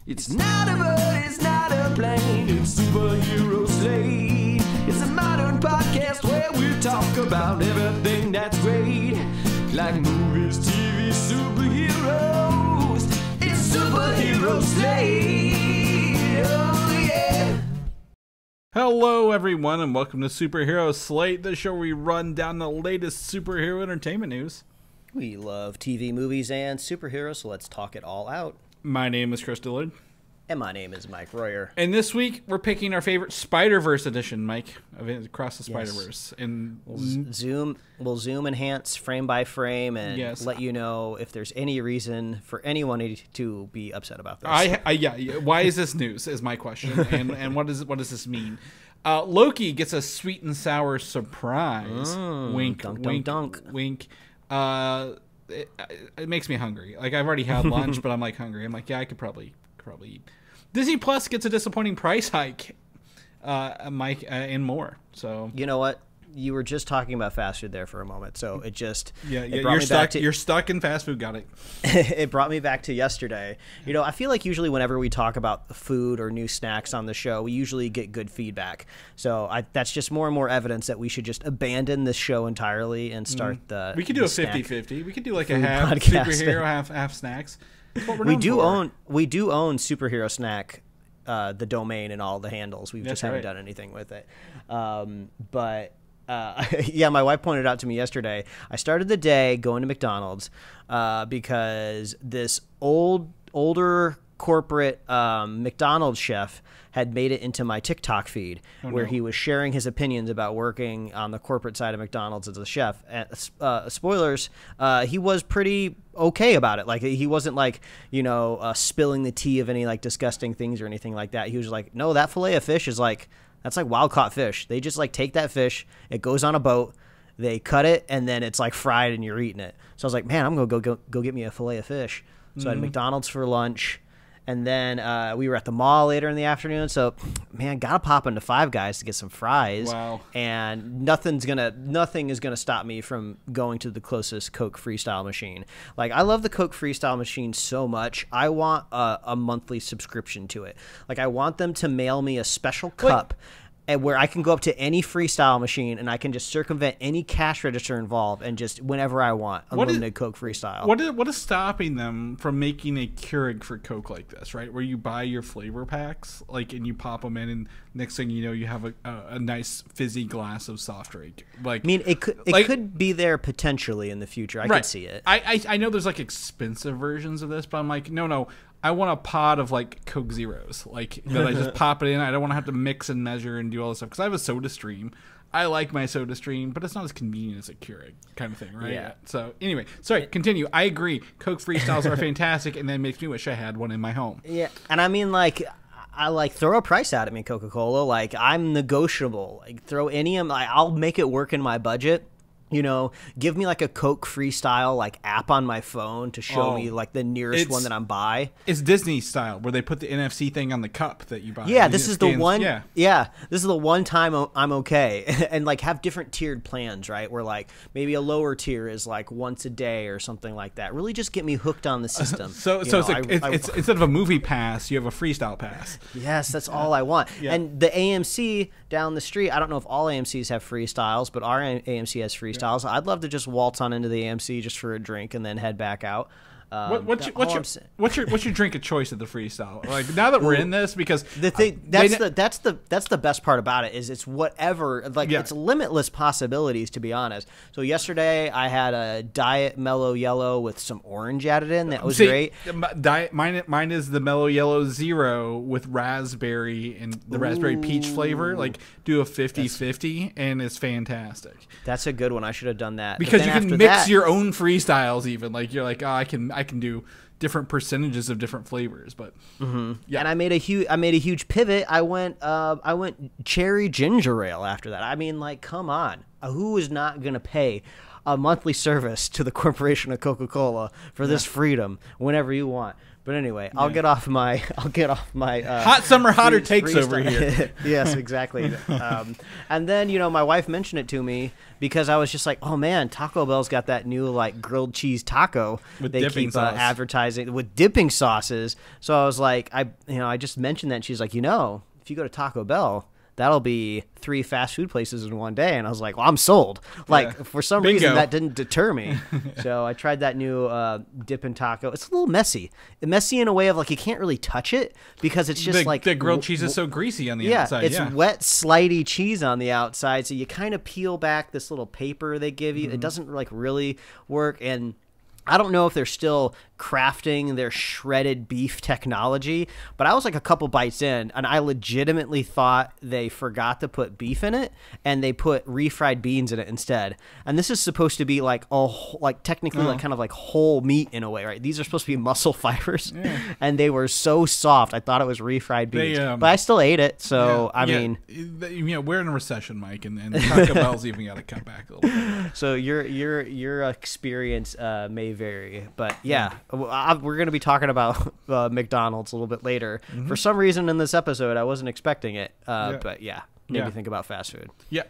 It's not a bird, it's not a plane, it's Superhero Slate. It's a modern podcast where we talk about everything that's great, like movies, TV, superheroes. It's Superhero Slate. Oh yeah. Hello everyone and welcome to Superhero Slate, the show where we run down the latest superhero entertainment news. We love TV, movies, and superheroes, so let's talk it all out. My name is Chris Dillard. And my name is Mike Royer. And this week, we're picking our favorite Spider-Verse edition, Mike, of Across the Spider-Verse. And We'll zoom enhance frame by frame and let you know if there's any reason for anyone to be upset about this. Yeah. Why is this news? Is my question, and what does this mean? Loki gets a sweet and sour surprise. Wink, dunk, wink, dunk, wink. It makes me hungry. Like, I've already had lunch, but I'm like hungry. I'm like, yeah, I could probably eat. Disney Plus gets a disappointing price hike, Mike, and more. So you know what? You were just talking about fast food there for a moment, so it just you're stuck in fast food. Got it. It brought me back to yesterday. You know, I feel like usually whenever we talk about food or new snacks on the show, we usually get good feedback. So that's just more and more evidence that we should just abandon this show entirely and start the. We could do a 50-50. We could do like a half podcast. Superhero, half snacks. We do own Superhero Snack, the domain and all the handles. We just haven't done anything with it. But my wife pointed out to me yesterday. I started the day going to McDonald's because this older corporate McDonald's chef had made it into my TikTok feed where he was sharing his opinions about working on the corporate side of McDonald's as a chef. And, spoilers, he was pretty okay about it. Like, he wasn't like, spilling the tea of any like disgusting things or anything like that. He was like, no, that fillet of fish is like, that's like wild caught fish. They just like take that fish, it goes on a boat, they cut it, and then it's like fried and you're eating it. So I was like, man, I'm gonna go get me a fillet of fish. So I had McDonald's for lunch. And then we were at the mall later in the afternoon. So, man, gotta pop into Five Guys to get some fries. Wow. And nothing is gonna stop me from going to the closest Coke Freestyle machine. Like, I love the Coke Freestyle machine so much. I want a monthly subscription to it. Like, I want them to mail me a special cup. And where I can go up to any freestyle machine and I can just circumvent any cash register involved and just whenever I want unlimited Coke freestyle. What is stopping them from making a Keurig for Coke like this, right? Where you buy your flavor packs, like, and you pop them in, and next thing you know, you have a nice fizzy glass of soft drink. Like, I mean, it could be there potentially in the future. I could see it. I know there's like expensive versions of this, but I'm like, no. I want a pod of like Coke Zeros, like that I just pop it in. I don't want to have to mix and measure and do all this stuff because I have a Soda Stream. I like my Soda Stream, but it's not as convenient as a Keurig kind of thing, right? Yeah. So anyway, sorry, continue. I agree. Coke Freestyles are fantastic, and then makes me wish I had one in my home. Yeah, and I mean, like, I like throw a price out at me, Coca-Cola. Like, I'm negotiable. Like, throw any of my, I'll make it work in my budget. Give me like a Coke Freestyle like app on my phone to show me like the nearest one that I'm by. It's Disney style where they put the NFC thing on the cup that you buy. Yeah, this is the one. Yeah, this is the one time I'm okay, and like have different tiered plans, right? Where like maybe a lower tier is like once a day or something like that. Really, just get me hooked on the system. It's instead of a movie pass, you have a freestyle pass. Yes, that's all I want. Yeah. And the AMC down the street, I don't know if all AMCs have freestyles, but our AMC has freestyles. I'd love to just waltz on into the AMC just for a drink and then head back out. What's your drink of choice at the freestyle? Like, now that we're in this, because the thing that's the best part about it is it's whatever, like, it's limitless possibilities, to be honest. So yesterday I had a Diet Mellow Yellow with some orange added in. That was great. Mine is the Mellow Yellow Zero with raspberry and the raspberry peach flavor. Like, do a 50-50 and it's fantastic. That's a good one. I should have done that because you can mix your own freestyles. Even like, you're like, oh, I can do different percentages of different flavors, but and I made a huge pivot. I went cherry ginger ale after that. I mean, like, come on, who is not gonna pay a monthly service to the corporation of Coca-Cola for this freedom whenever you want? But anyway, I'll get off my hot summer hotter takes over here. Yes, exactly. And then my wife mentioned it to me because I was just like, oh man, Taco Bell's got that new like grilled cheese taco with they dipping keep sauce. Advertising with dipping sauces. So I was like, I just mentioned that, and she's like, if you go to Taco Bell, that'll be 3 fast food places in one day. And I was like, well, I'm sold. Like, for some reason, that didn't deter me. So I tried that new dippin' taco. It's a little messy. Messy in a way of, like, you can't really touch it because it's just the grilled cheese is so greasy on the outside. It's wet, slidey cheese on the outside. So you kind of peel back this little paper they give you. It doesn't, like, really work. And I don't know if they're still crafting their shredded beef technology, but I was like a couple bites in, and I legitimately thought they forgot to put beef in it, and they put refried beans in it instead. And this is supposed to be like technically like kind of like whole meat in a way, right? These are supposed to be muscle fibers, and they were so soft. I thought it was refried beans, but I still ate it. So I mean, we're in a recession, Mike, and Taco Bell's even got to cut back a little bit. So your experience may vary, but yeah. We're going to be talking about McDonald's a little bit later. For some reason in this episode, I wasn't expecting it. But made me think about fast food. Yeah,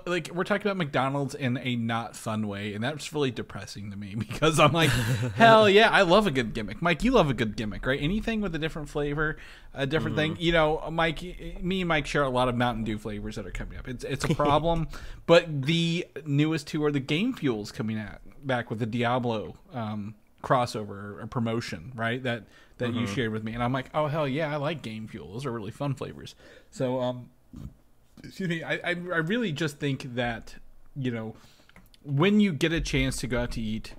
like we're talking about McDonald's in a not fun way, and that's really depressing to me because I'm like, hell yeah, I love a good gimmick. Mike, you love a good gimmick, right? Anything with a different flavor, a different thing. Mike, me and Mike share a lot of Mountain Dew flavors that are coming up. It's a problem, but the newest two are the Game Fuels coming back with the Diablo crossover or promotion, right? That you shared with me, and I'm like, oh hell yeah, I like Game Fuel. Those are really fun flavors. So excuse me, I really just think that when you get a chance to go out to eat,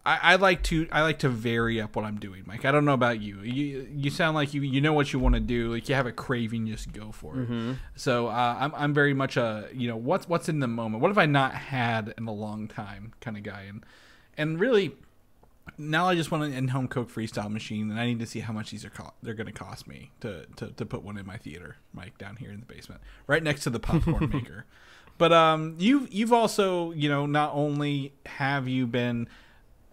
I like to vary up what I'm doing, Mike. I don't know about you. You sound like you know what you want to do. Like you have a craving, just go for it. So I'm very much a what's in the moment. What have I not had in a long time kind of guy, and really. Now I just want an in-home Coke freestyle machine, and I need to see how much they're going to cost me to put one in my theater, Mike, down here in the basement, right next to the popcorn maker. But you've also not only have you been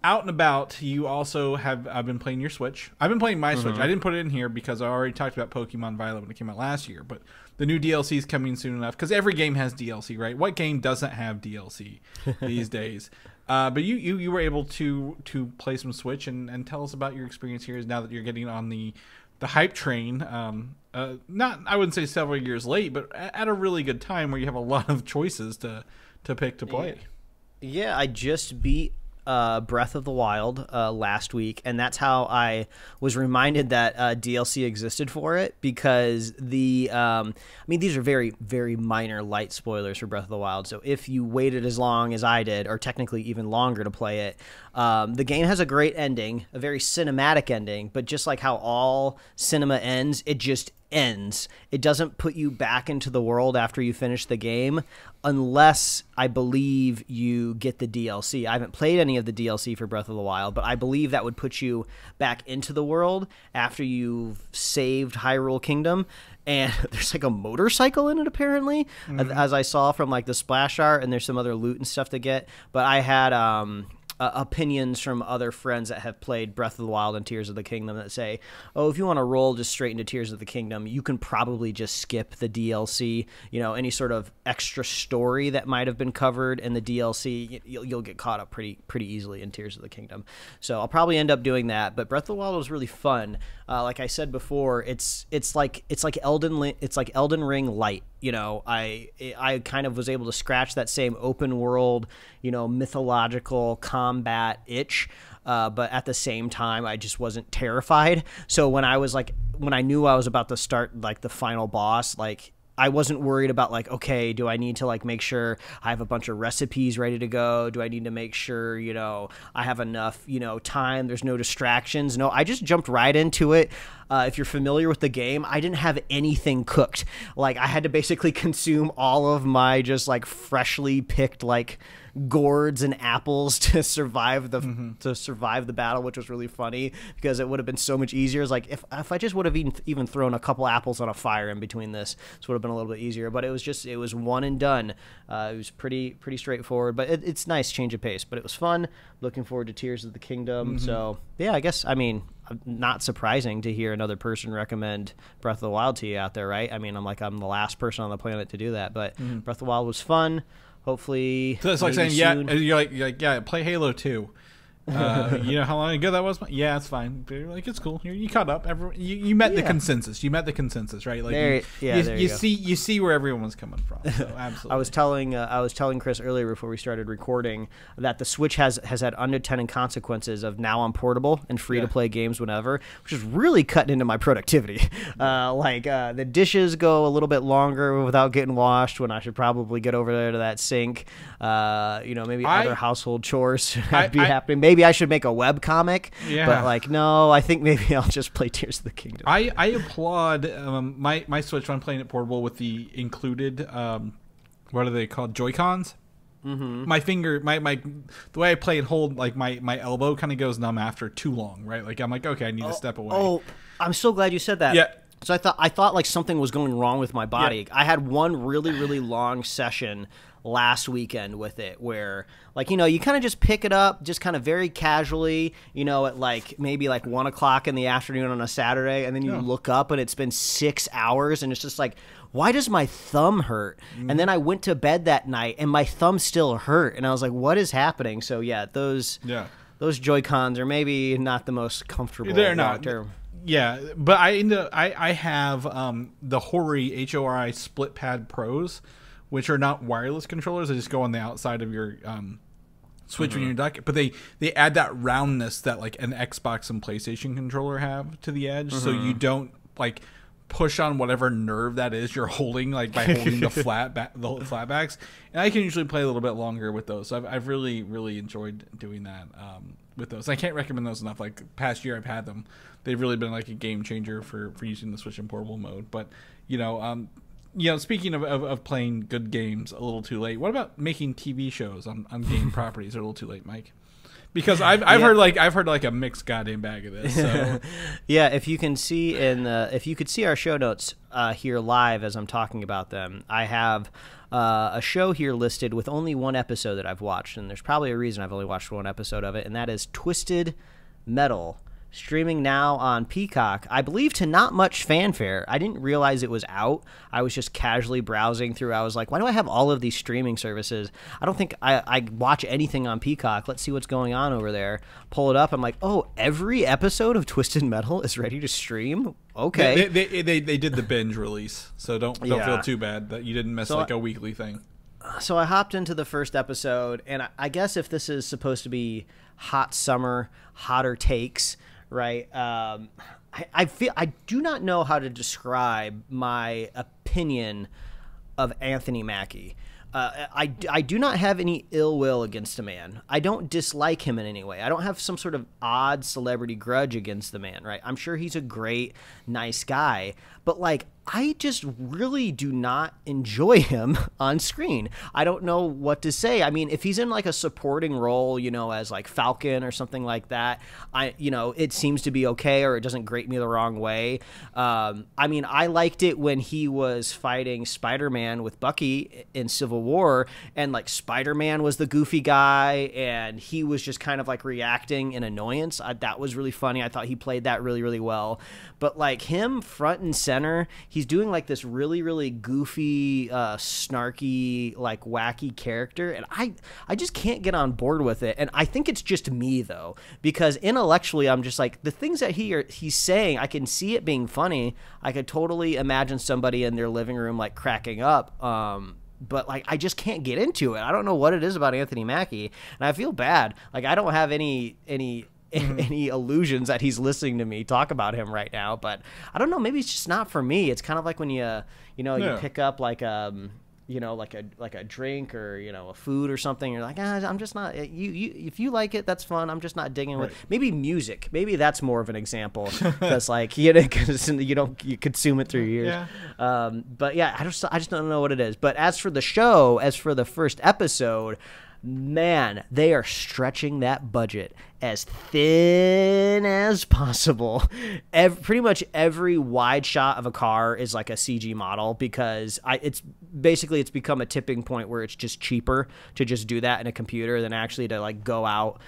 out and about, you also have been playing your Switch. I've been playing my Switch. I didn't put it in here because I already talked about Pokemon Violet when it came out last year, but the new DLC is coming soon enough because every game has DLC, right? What game doesn't have DLC these days? But you were able to play some Switch and tell us about your experience here now that you're getting on the hype train. Not, I wouldn't say several years late, but at a really good time where you have a lot of choices to pick to play. Yeah, I just beat Breath of the Wild last week, and that's how I was reminded that DLC existed for it, because these are very, very minor light spoilers for Breath of the Wild, so if you waited as long as I did, or technically even longer to play it, the game has a great ending, a very cinematic ending, but just like how all cinema ends, it just ends. It doesn't put you back into the world after you finish the game unless, I believe, you get the DLC. I haven't played any of the DLC for Breath of the Wild, but I believe that would put you back into the world after you've saved Hyrule Kingdom. And there's like a motorcycle in it, apparently, as I saw from like the splash art, and there's some other loot and stuff to get. But I had opinions from other friends that have played Breath of the Wild and Tears of the Kingdom that say, oh, if you want to roll just straight into Tears of the Kingdom, you can probably just skip the DLC. Any sort of extra story that might have been covered in the DLC, you'll get caught up pretty easily in Tears of the Kingdom. So I'll probably end up doing that. But Breath of the Wild was really fun. Like I said before, it's like Elden Ring light. I kind of was able to scratch that same open world, mythological combat itch, but at the same time, I just wasn't terrified. So when I knew I was about to start like the final boss, like I wasn't worried about like, okay, do I need to like make sure I have a bunch of recipes ready to go? Do I need to make sure, I have enough, time, there's no distractions? No, I just jumped right into it. If you're familiar with the game, I didn't have anything cooked. Like I had to basically consume all of my just like freshly picked like gourds and apples to survive the battle, which was really funny because it would have been so much easier. It's like if I just would have even thrown a couple apples on a fire in between this would have been a little bit easier. But it was one and done. It was pretty straightforward, but it's nice change of pace. But it was fun. Looking forward to Tears of the Kingdom. So yeah, I guess not surprising to hear another person recommend Breath of the Wild to you out there, right? I mean, I'm the last person on the planet to do that, but Breath of the Wild was fun. Hopefully, so it's like saying, soon. you're like, yeah, play Halo 2. You know how long ago that was? Yeah, it's fine. But you're like, it's cool. You caught up. You met the consensus. You met the consensus, right? Like you see where everyone was coming from. So absolutely. I was telling Chris earlier before we started recording that the Switch has had unintended consequences of now on portable and free to play games whenever, which is really cutting into my productivity. The dishes go a little bit longer without getting washed when I should probably get over there to that sink. Maybe other household chores should be happening. Maybe I should make a web comic, but no, I think maybe I'll just play Tears of the Kingdom. I applaud my Switch when I'm playing it portable with the included what are they called, Joy-Cons? My finger, the way I play and hold, like my elbow kind of goes numb after too long, right? Like I'm like, okay, I need to step away. Oh, I'm so glad you said that. Yeah. So I thought like something was going wrong with my body. Yeah. I had one really, really long session last weekend with it where you kind of just pick it up just kind of very casually, at maybe 1 o'clock in the afternoon on a Saturday, and then you look up and it's been 6 hours and it's just like, why does my thumb hurt? And then I went to bed that night and my thumb still hurt, and I was like, what is happening? So those Joy-Cons are maybe not the most comfortable. They're not. Yeah, but I have the Hori HORI Split Pad Pros, which are not wireless controllers. They just go on the outside of your Switch when you're dock. But they add that roundness that like an Xbox and PlayStation controller have to the edge, so you don't push on whatever nerve that is you're holding, by holding the flatbacks. And I can usually play a little bit longer with those. So I've really, really enjoyed doing that with those. I can't recommend those enough. Like past year I've had them. They've really been like a game changer for using the Switch in portable mode. But speaking of playing good games a little too late, what about making TV shows on game properties a little too late, Mike? Because I've heard a mixed goddamn bag of this. So. Yeah, if you could see our show notes here live as I'm talking about them, I have a show here listed with only one episode that I've watched, and there's probably a reason I've only watched one episode of it, and that is Twisted Metal. Streaming now on Peacock, I believe to not much fanfare. I didn't realize it was out. I was just casually browsing through. I was like, why do I have all of these streaming services? I don't think I watch anything on Peacock. Let's see what's going on over there. Pull it up. I'm like, oh, every episode of Twisted Metal is ready to stream? Okay. They did the binge release, so don't feel too bad that you didn't miss a weekly thing. So I hopped into the first episode, and I guess if this is supposed to be hot summer, hotter takes, right? I do not know how to describe my opinion of Anthony Mackie. I do not have any ill will against the man. I don't dislike him in any way. I don't have some sort of odd celebrity grudge against the man, right? I'm sure he's a great, nice guy, but I just really do not enjoy him on screen. I don't know what to say. I mean, if he's in a supporting role, as Falcon or something like that, it seems to be okay, or it doesn't grate me the wrong way. I mean, I liked it when he was fighting Spider-Man with Bucky in Civil War, and Spider-Man was the goofy guy, and he was just kind of reacting in annoyance. That was really funny. I thought he played that really, really well. But him front and center, he's doing this really, really goofy, snarky, wacky character, and I just can't get on board with it. And I think it's just me though, because intellectually I'm just the things that he's saying, I can see it being funny. I could totally imagine somebody in their living room cracking up. But I just can't get into it. I don't know what it is about Anthony Mackie, and I feel bad. I don't have any illusions that he's listening to me talk about him right now, but I don't know, maybe it's just not for me. It's kind of like when you pick up a drink or a food or something, you're like, I'm just not, if you like it, that's fun, I'm just not digging with maybe music. Maybe that's more of an example, because you consume it through your ears. But yeah, I just don't know what it is. But as for the show, as for the first episode, man, they are stretching that budget as thin as possible. Pretty much every wide shot of a car is like a CG model because it's become a tipping point where it's just cheaper to just do that in a computer than actually to like go out,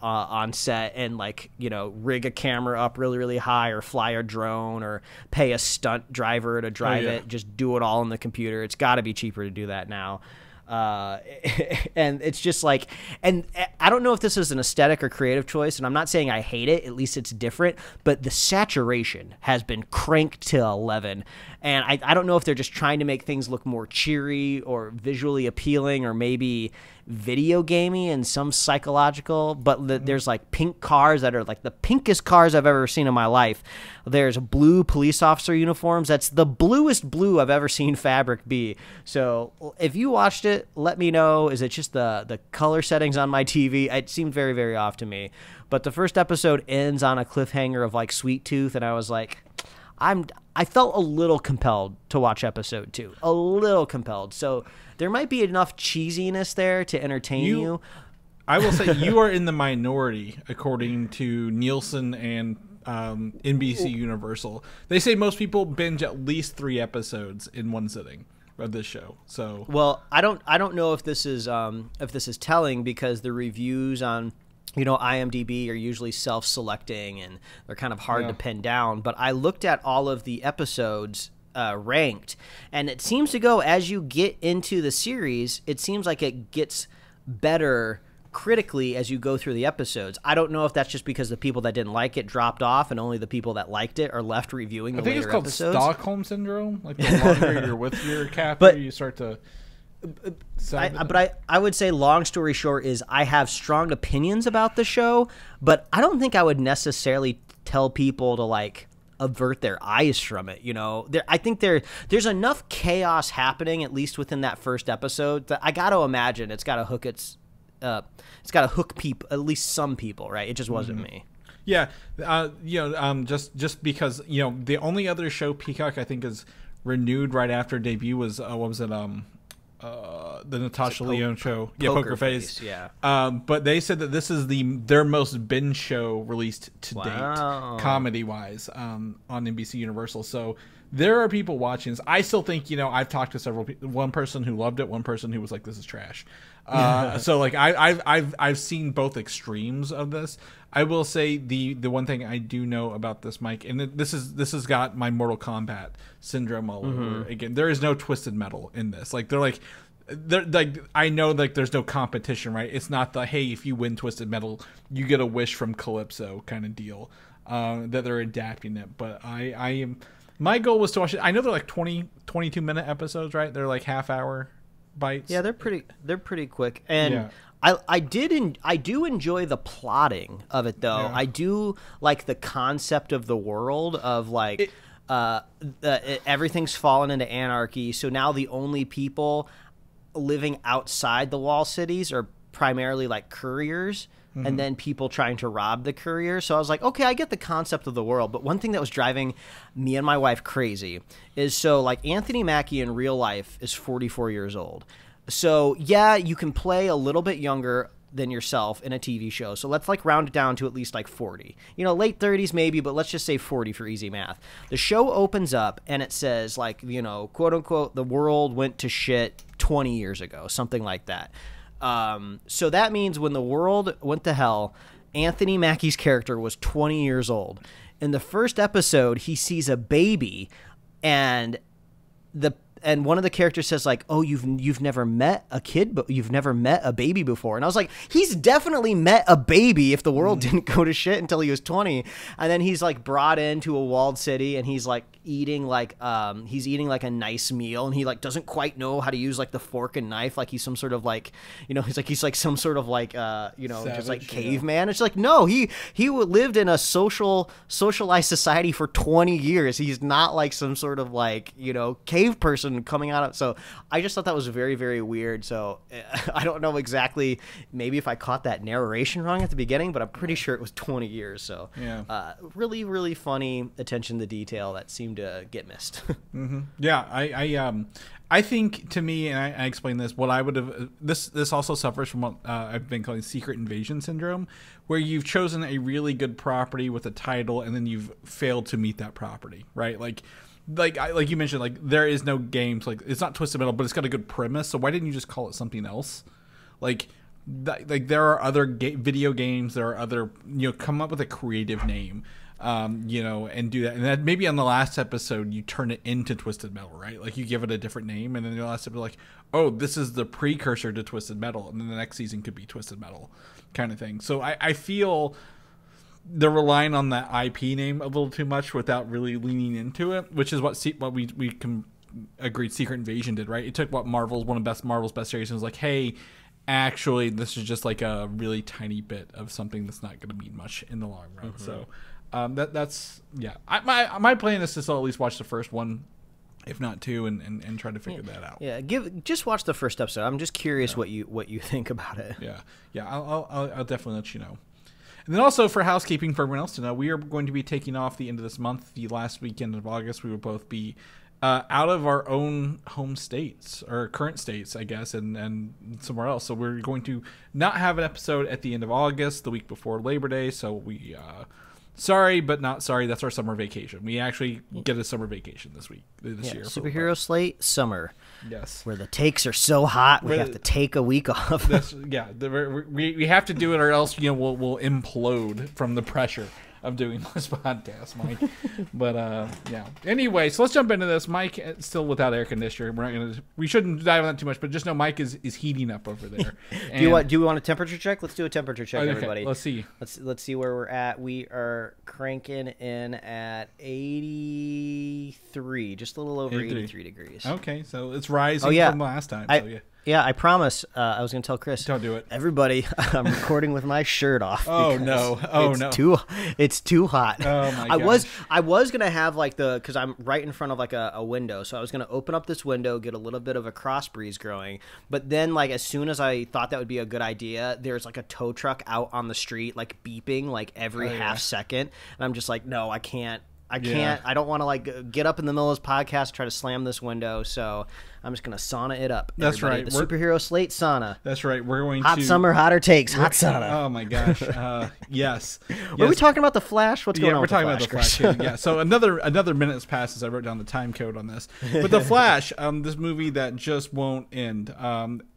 on set and like, rig a camera up really, really high or fly a drone or pay a stunt driver to drive it. Just do it all in the computer. It's got to be cheaper to do that now. And it's just like, and I don't know if this is an aesthetic or creative choice, and I'm not saying I hate it, at least it's different, but the saturation has been cranked to 11, and I don't know if they're just trying to make things look more cheery or visually appealing or maybe video gamey and some psychological, but there's like pink cars that are like the pinkest cars I've ever seen in my life. There's blue police officer uniforms. That's the bluest blue I've ever seen fabric be. So if you watched it, let me know. Is it just the color settings on my TV? It seemed very, very off to me. But the first episode ends on a cliffhanger of like Sweet Tooth, and I was like, I felt a little compelled to watch episode 2. A little compelled. So there might be enough cheesiness there to entertain you. I will say you are in the minority, according to Nielsen and NBC Universal. They say most people binge at least 3 episodes in one sitting of this show. So I don't know if this is telling because the reviews on IMDb are usually self-selecting and they're kind of hard to pin down. But I looked at all of the episodes ranked, and it seems to go as you get into the series. It seems like it gets better critically as you go through the episodes. I don't know if that's just because the people that didn't like it dropped off and only the people that liked it are left reviewing the later episodes. I think it's called Stockholm Syndrome. Like the longer you're with your captor, you start to... I would say, long story short, is I have strong opinions about the show, but I don't think I would necessarily tell people to like avert their eyes from it. I think there's enough chaos happening, at least within that first episode, that I got to imagine it's got to hook people, at least some people, right? It just wasn't me. Yeah, just because the only other show Peacock I think is renewed right after debut was what was it? The Natasha Lyonne show, Poker Face. Yeah. But they said that this is their most binge show released to date, comedy wise, on NBC Universal. So there are people watching this. I still think I've talked to several people. One person who loved it, one person who was like, "This is trash." So like I've seen both extremes of this. I will say the one thing I do know about this, Mike, and this has got my Mortal Kombat syndrome all over again. There is no Twisted Metal in this. They're like I know like there's no competition, right? It's not the hey, if you win Twisted Metal, you get a wish from Calypso kind of deal. That they're adapting it, but my goal was to watch it. I know they're like 22-minute episodes, right? They're like half-hour bites. Yeah, they're pretty quick. And I do enjoy the plotting of it though. I do like the concept of the world of like everything's fallen into anarchy. So now the only people living outside the wall cities are primarily like couriers. And then people trying to rob the courier. So I was like, okay, I get the concept of the world. But one thing that was driving me and my wife crazy is like Anthony Mackie in real life is 44 years old. So yeah, you can play a little bit younger than yourself in a TV show. So let's like round it down to at least like 40. Late 30s maybe, but let's just say 40 for easy math. The show opens up and it says like, quote unquote, the world went to shit 20 years ago, something like that. So that means when the world went to hell, Anthony Mackie's character was 20 years old. In the first episode, he sees a baby, and one of the characters says like, "Oh, you've never met a kid, but you've never met a baby before." And I was like, he's definitely met a baby if the world didn't go to shit until he was 20. And then he's like brought into a walled city, and he's like eating like a nice meal, and he like doesn't quite know how to use like the fork and knife, like he's some sort of like he's like some sort of like Savage, just like caveman. It's like, no, he lived in a socialized society for 20 years. He's not like some sort of like cave person coming out of. So I just thought that was very, very weird. So I don't know exactly, maybe if I caught that narration wrong at the beginning, but I'm pretty sure it was 20 years. So really, really funny attention to detail that seemed to get missed. Yeah, I think, to me, and I explain this, what I would have, this also suffers from what I've been calling secret invasion syndrome, where you've chosen a really good property with a title and then you've failed to meet that property, right? Like you mentioned, like there is no games, like it's not Twisted Metal, but it's got a good premise. So why didn't you just call it something else? Like there are other video games, there are other, come up with a creative name. And do that. And then maybe on the last episode, you turn it into Twisted Metal, right? Like you give it a different name, and then the last episode, like, oh, this is the precursor to Twisted Metal, and then the next season could be Twisted Metal, kind of thing. So I feel they're relying on that IP name a little too much without really leaning into it, which is what we can agreed Secret Invasion did, right? It took what one of Marvel's best series, and was like, hey, actually, this is just like a really tiny bit of something that's not going to mean much in the long run. Mm-hmm. So. That's my plan is to still at least watch the first one, if not two, and try to figure that out. Yeah, just watch the first episode. I'm just curious what you think about it. Yeah. I'll definitely let you know. And then also for housekeeping for everyone else to know, we are going to be taking off the end of this month, the last weekend of August. We will both be out of our own home states or current states, I guess, and somewhere else. So we're going to not have an episode at the end of August, the week before Labor Day. So we. Sorry, but not sorry. That's our summer vacation. We actually get a summer vacation this year. Superhero Slate summer. Yes. Where the takes are so hot, we have to take a week off. We have to do it, or else we'll implode from the pressure of doing this podcast, Mike. But yeah. Anyway, so let's jump into this. Mike, still without air conditioner. We shouldn't dive on that too much, but just know Mike is heating up over there. Do we want a temperature check? Let's do a temperature check, everybody. Let's see. Let's see where we're at. We are cranking in at 83, just a little over 83 degrees. Okay, so it's rising from last time. Yeah, I promise. I was going to tell Chris. Don't do it. Everybody, I'm recording with my shirt off. Oh, no. It's too hot. Oh, my gosh. I was going to have because I'm right in front of like a window. So I was going to open up this window, get a little bit of a cross breeze growing. But then as soon as I thought that would be a good idea, there's like a tow truck out on the street, like beeping like every half second. And I'm just like, no, I can't. I don't want to get up in the middle of this podcast, try to slam this window. So I'm just going to sauna it up. That's right. The Superhero Slate sauna. That's right. We're going hot summer, hotter takes, hot sauna. Oh my gosh. Yes. Were we talking about the Flash? What's going on? We're talking about the Flash. Yeah. So another minute has passed as I wrote down the time code on this. But the Flash, this movie that just won't end.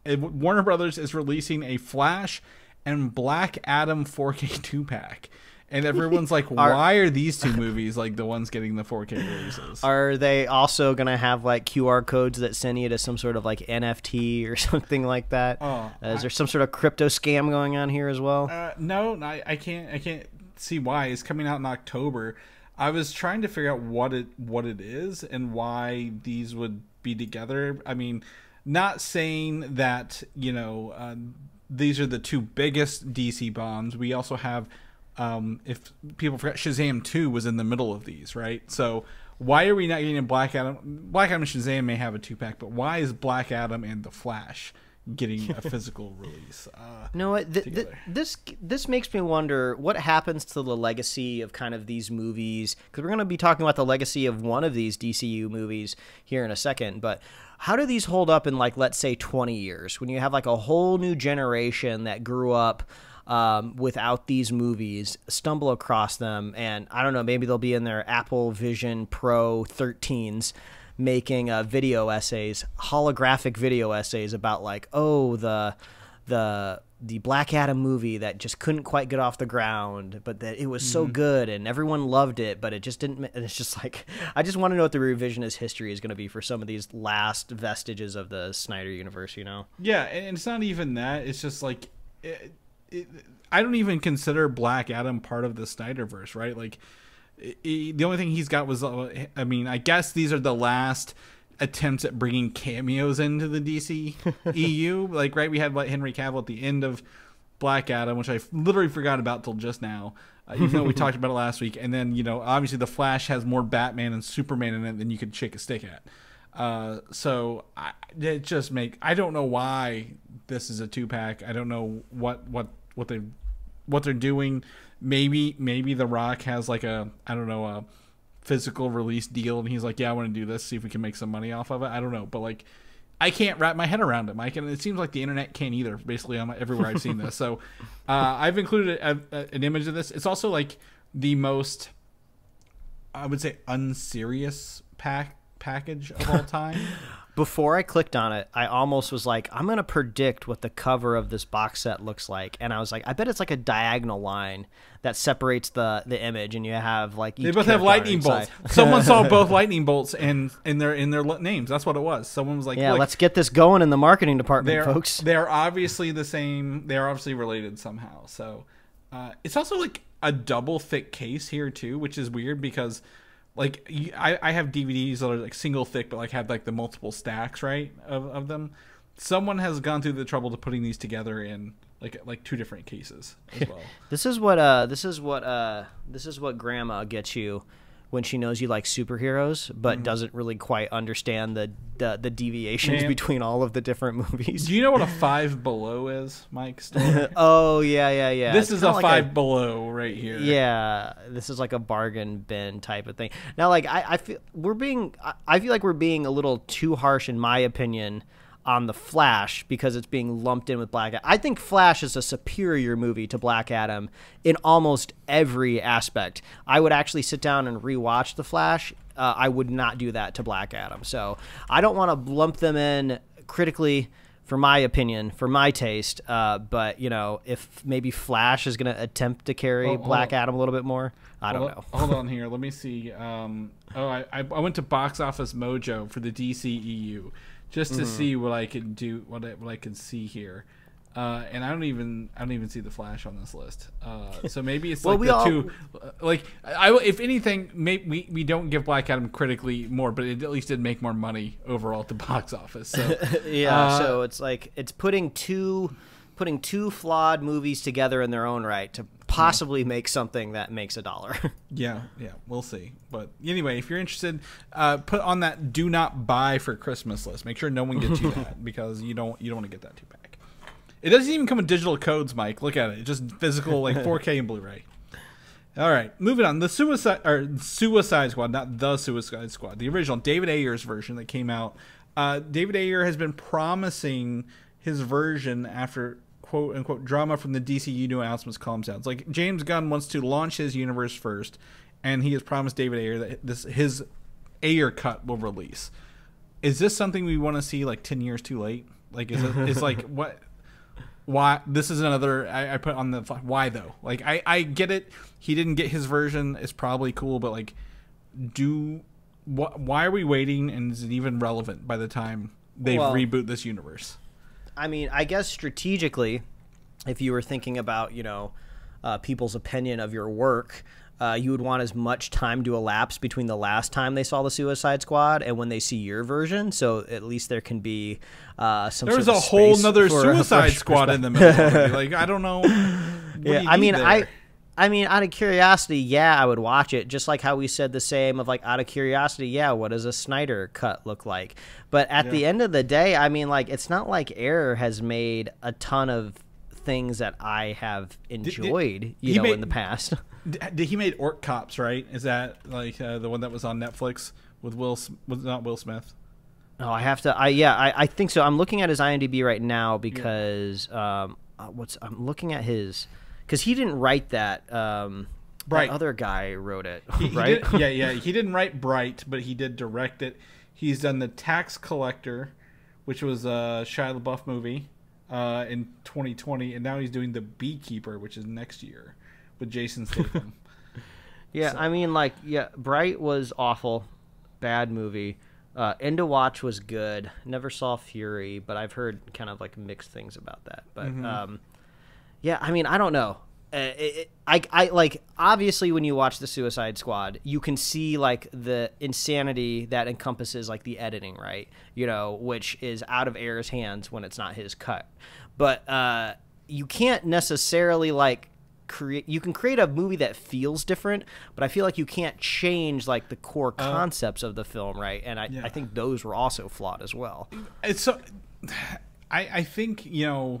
Warner Brothers is releasing a Flash and Black Adam 4K 2-pack. And everyone's like, why are these two movies like the ones getting the 4K releases? Are they also going to have like QR codes that send you to some sort of like NFT or something like that? Is there some sort of crypto scam going on here as well? No, I can't see why. It's coming out in October. I was trying to figure out what it is and why these would be together. I mean, not saying that, these are the two biggest DC bombs. We also have if people forgot, Shazam 2 was in the middle of these, right? So why are we not getting a Black Adam? Black Adam and Shazam may have a 2-pack, but why is Black Adam and the Flash getting a physical release? This makes me wonder what happens to the legacy of kind of these movies, because we're going to be talking about the legacy of one of these DCU movies here in a second, but how do these hold up in let's say 20 years when you have a whole new generation that grew up without these movies, stumble across them, and I don't know, maybe they'll be in their Apple Vision Pro 13s making video essays, holographic video essays about the Black Adam movie that just couldn't quite get off the ground, but that it was so good and everyone loved it, but it just didn't. And it's just I just want to know what the revisionist history is going to be for some of these last vestiges of the Snyder universe, Yeah, and it's not even that. It's just I don't even consider Black Adam part of the Snyderverse, right? The only thing he's got was, I guess these are the last attempts at bringing cameos into the DC EU. Right, we had Henry Cavill at the end of Black Adam, which I literally forgot about till just now, even though we talked about it last week. And then, obviously the Flash has more Batman and Superman in it than you could shake a stick at. So I don't know why this is a 2-pack. I don't know what they're doing. Maybe The Rock has a physical release deal, and he's like, yeah, I want to do this, see if we can make some money off of it. I don't know, but like, I can't wrap my head around it, Mike, and it seems like the internet can't either, basically, on everywhere I've seen this. So I've included an image of this. It's also like the most, I would say, unserious package of all time. Before I clicked on it, I almost was like, I'm going to predict what the cover of this box set looks like. And I was like, I bet it's like a diagonal line that separates the image, and you have like each they both have lightning bolts. Someone saw both lightning bolts in their names. That's what it was. Someone was like, yeah, let's get this going in the marketing department, folks. They're obviously the same. They're obviously related somehow. So it's also like a double thick case here too, which is weird because like I have DVDs that are like single thick, but like have like the multiple stacks, right, of them. Someone has gone through the trouble to putting these together in like two different cases as well. This is what grandma gets you when she knows you like superheroes, but doesn't really quite understand the deviations between all of the different movies. Do you know what a Five Below is, Mike? Still? Oh yeah. This is a like Five Below right here. Yeah, this is like a bargain bin type of thing. Now, like I feel like we're being a little too harsh, in my opinion, on the Flash because it's being lumped in with Black Adam. I think Flash is a superior movie to Black Adam in almost every aspect. I would actually sit down and rewatch the Flash. I would not do that to Black Adam. So I don't want to lump them in critically, for my opinion, for my taste. But, you know, if maybe Flash is going to attempt to carry Black Adam a little bit more, I don't know. Hold on here. Let me see. I went to Box Office Mojo for the DCEU. Just to see what I can do, what I can see here, and I don't even see the Flash on this list. So maybe it's like two. Like if anything, maybe we don't give Black Adam critically more, but it at least did make more money overall at the box office. So yeah, so it's like it's putting two flawed movies together in their own right to possibly make something that makes $1. yeah, we'll see. But anyway, if you're interested, put on that do not buy for Christmas list. Make sure no one gets you that because you don't want to get that 2-pack. It doesn't even come with digital codes, Mike. Look at it. It's just physical, like 4K and Blu-ray. All right, moving on. The Suicide Squad, not the Suicide Squad, the original David Ayer's version that came out. David Ayer has been promising his version after quote unquote drama from the DCU new announcements calms down. It's like James Gunn wants to launch his universe first, and he has promised David Ayer that his Ayer cut will release. Is this something we want to see like 10 years too late? Like is like what? Why? This is another I put on the why though. Like I get it. He didn't get his version. It's probably cool, but like, why are we waiting? And is it even relevant by the time they reboot this universe? I mean, I guess strategically, if you were thinking about, you know, people's opinion of your work, you would want as much time to elapse between the last time they saw the Suicide Squad and when they see your version. So at least there can be some. There's sort of a whole space nother for Suicide Squad in the middle. Like I don't know. Yeah, I mean, out of curiosity, yeah, I would watch it. Just like how we said the same of like out of curiosity, yeah, what does a Snyder cut look like? But at the end of the day, I mean, like it's not like Ayer has made a ton of things that I have enjoyed, in the past. He made Orc Cops, right? Is that like the one that was on Netflix with not Will Smith? Oh, I think so. I'm looking at his IMDb right now because I'm looking at his. Because he didn't write that. That other guy wrote it, right? He didn't write Bright, but he did direct it. He's done The Tax Collector, which was a Shia LaBeouf movie in 2020, and now he's doing The Beekeeper, which is next year with Jason Statham. I mean, Bright was awful, bad movie. End to Watch was good. Never saw Fury, but I've heard kind of like mixed things about that. But yeah, I mean, I don't know. I like obviously when you watch the Suicide Squad, you can see like the insanity that encompasses like the editing, right? You know, which is out of Ayer's hands when it's not his cut. But you can't necessarily like you can create a movie that feels different, but I feel like you can't change like the core concepts of the film, right? And I think those were also flawed as well. It's so I think, you know,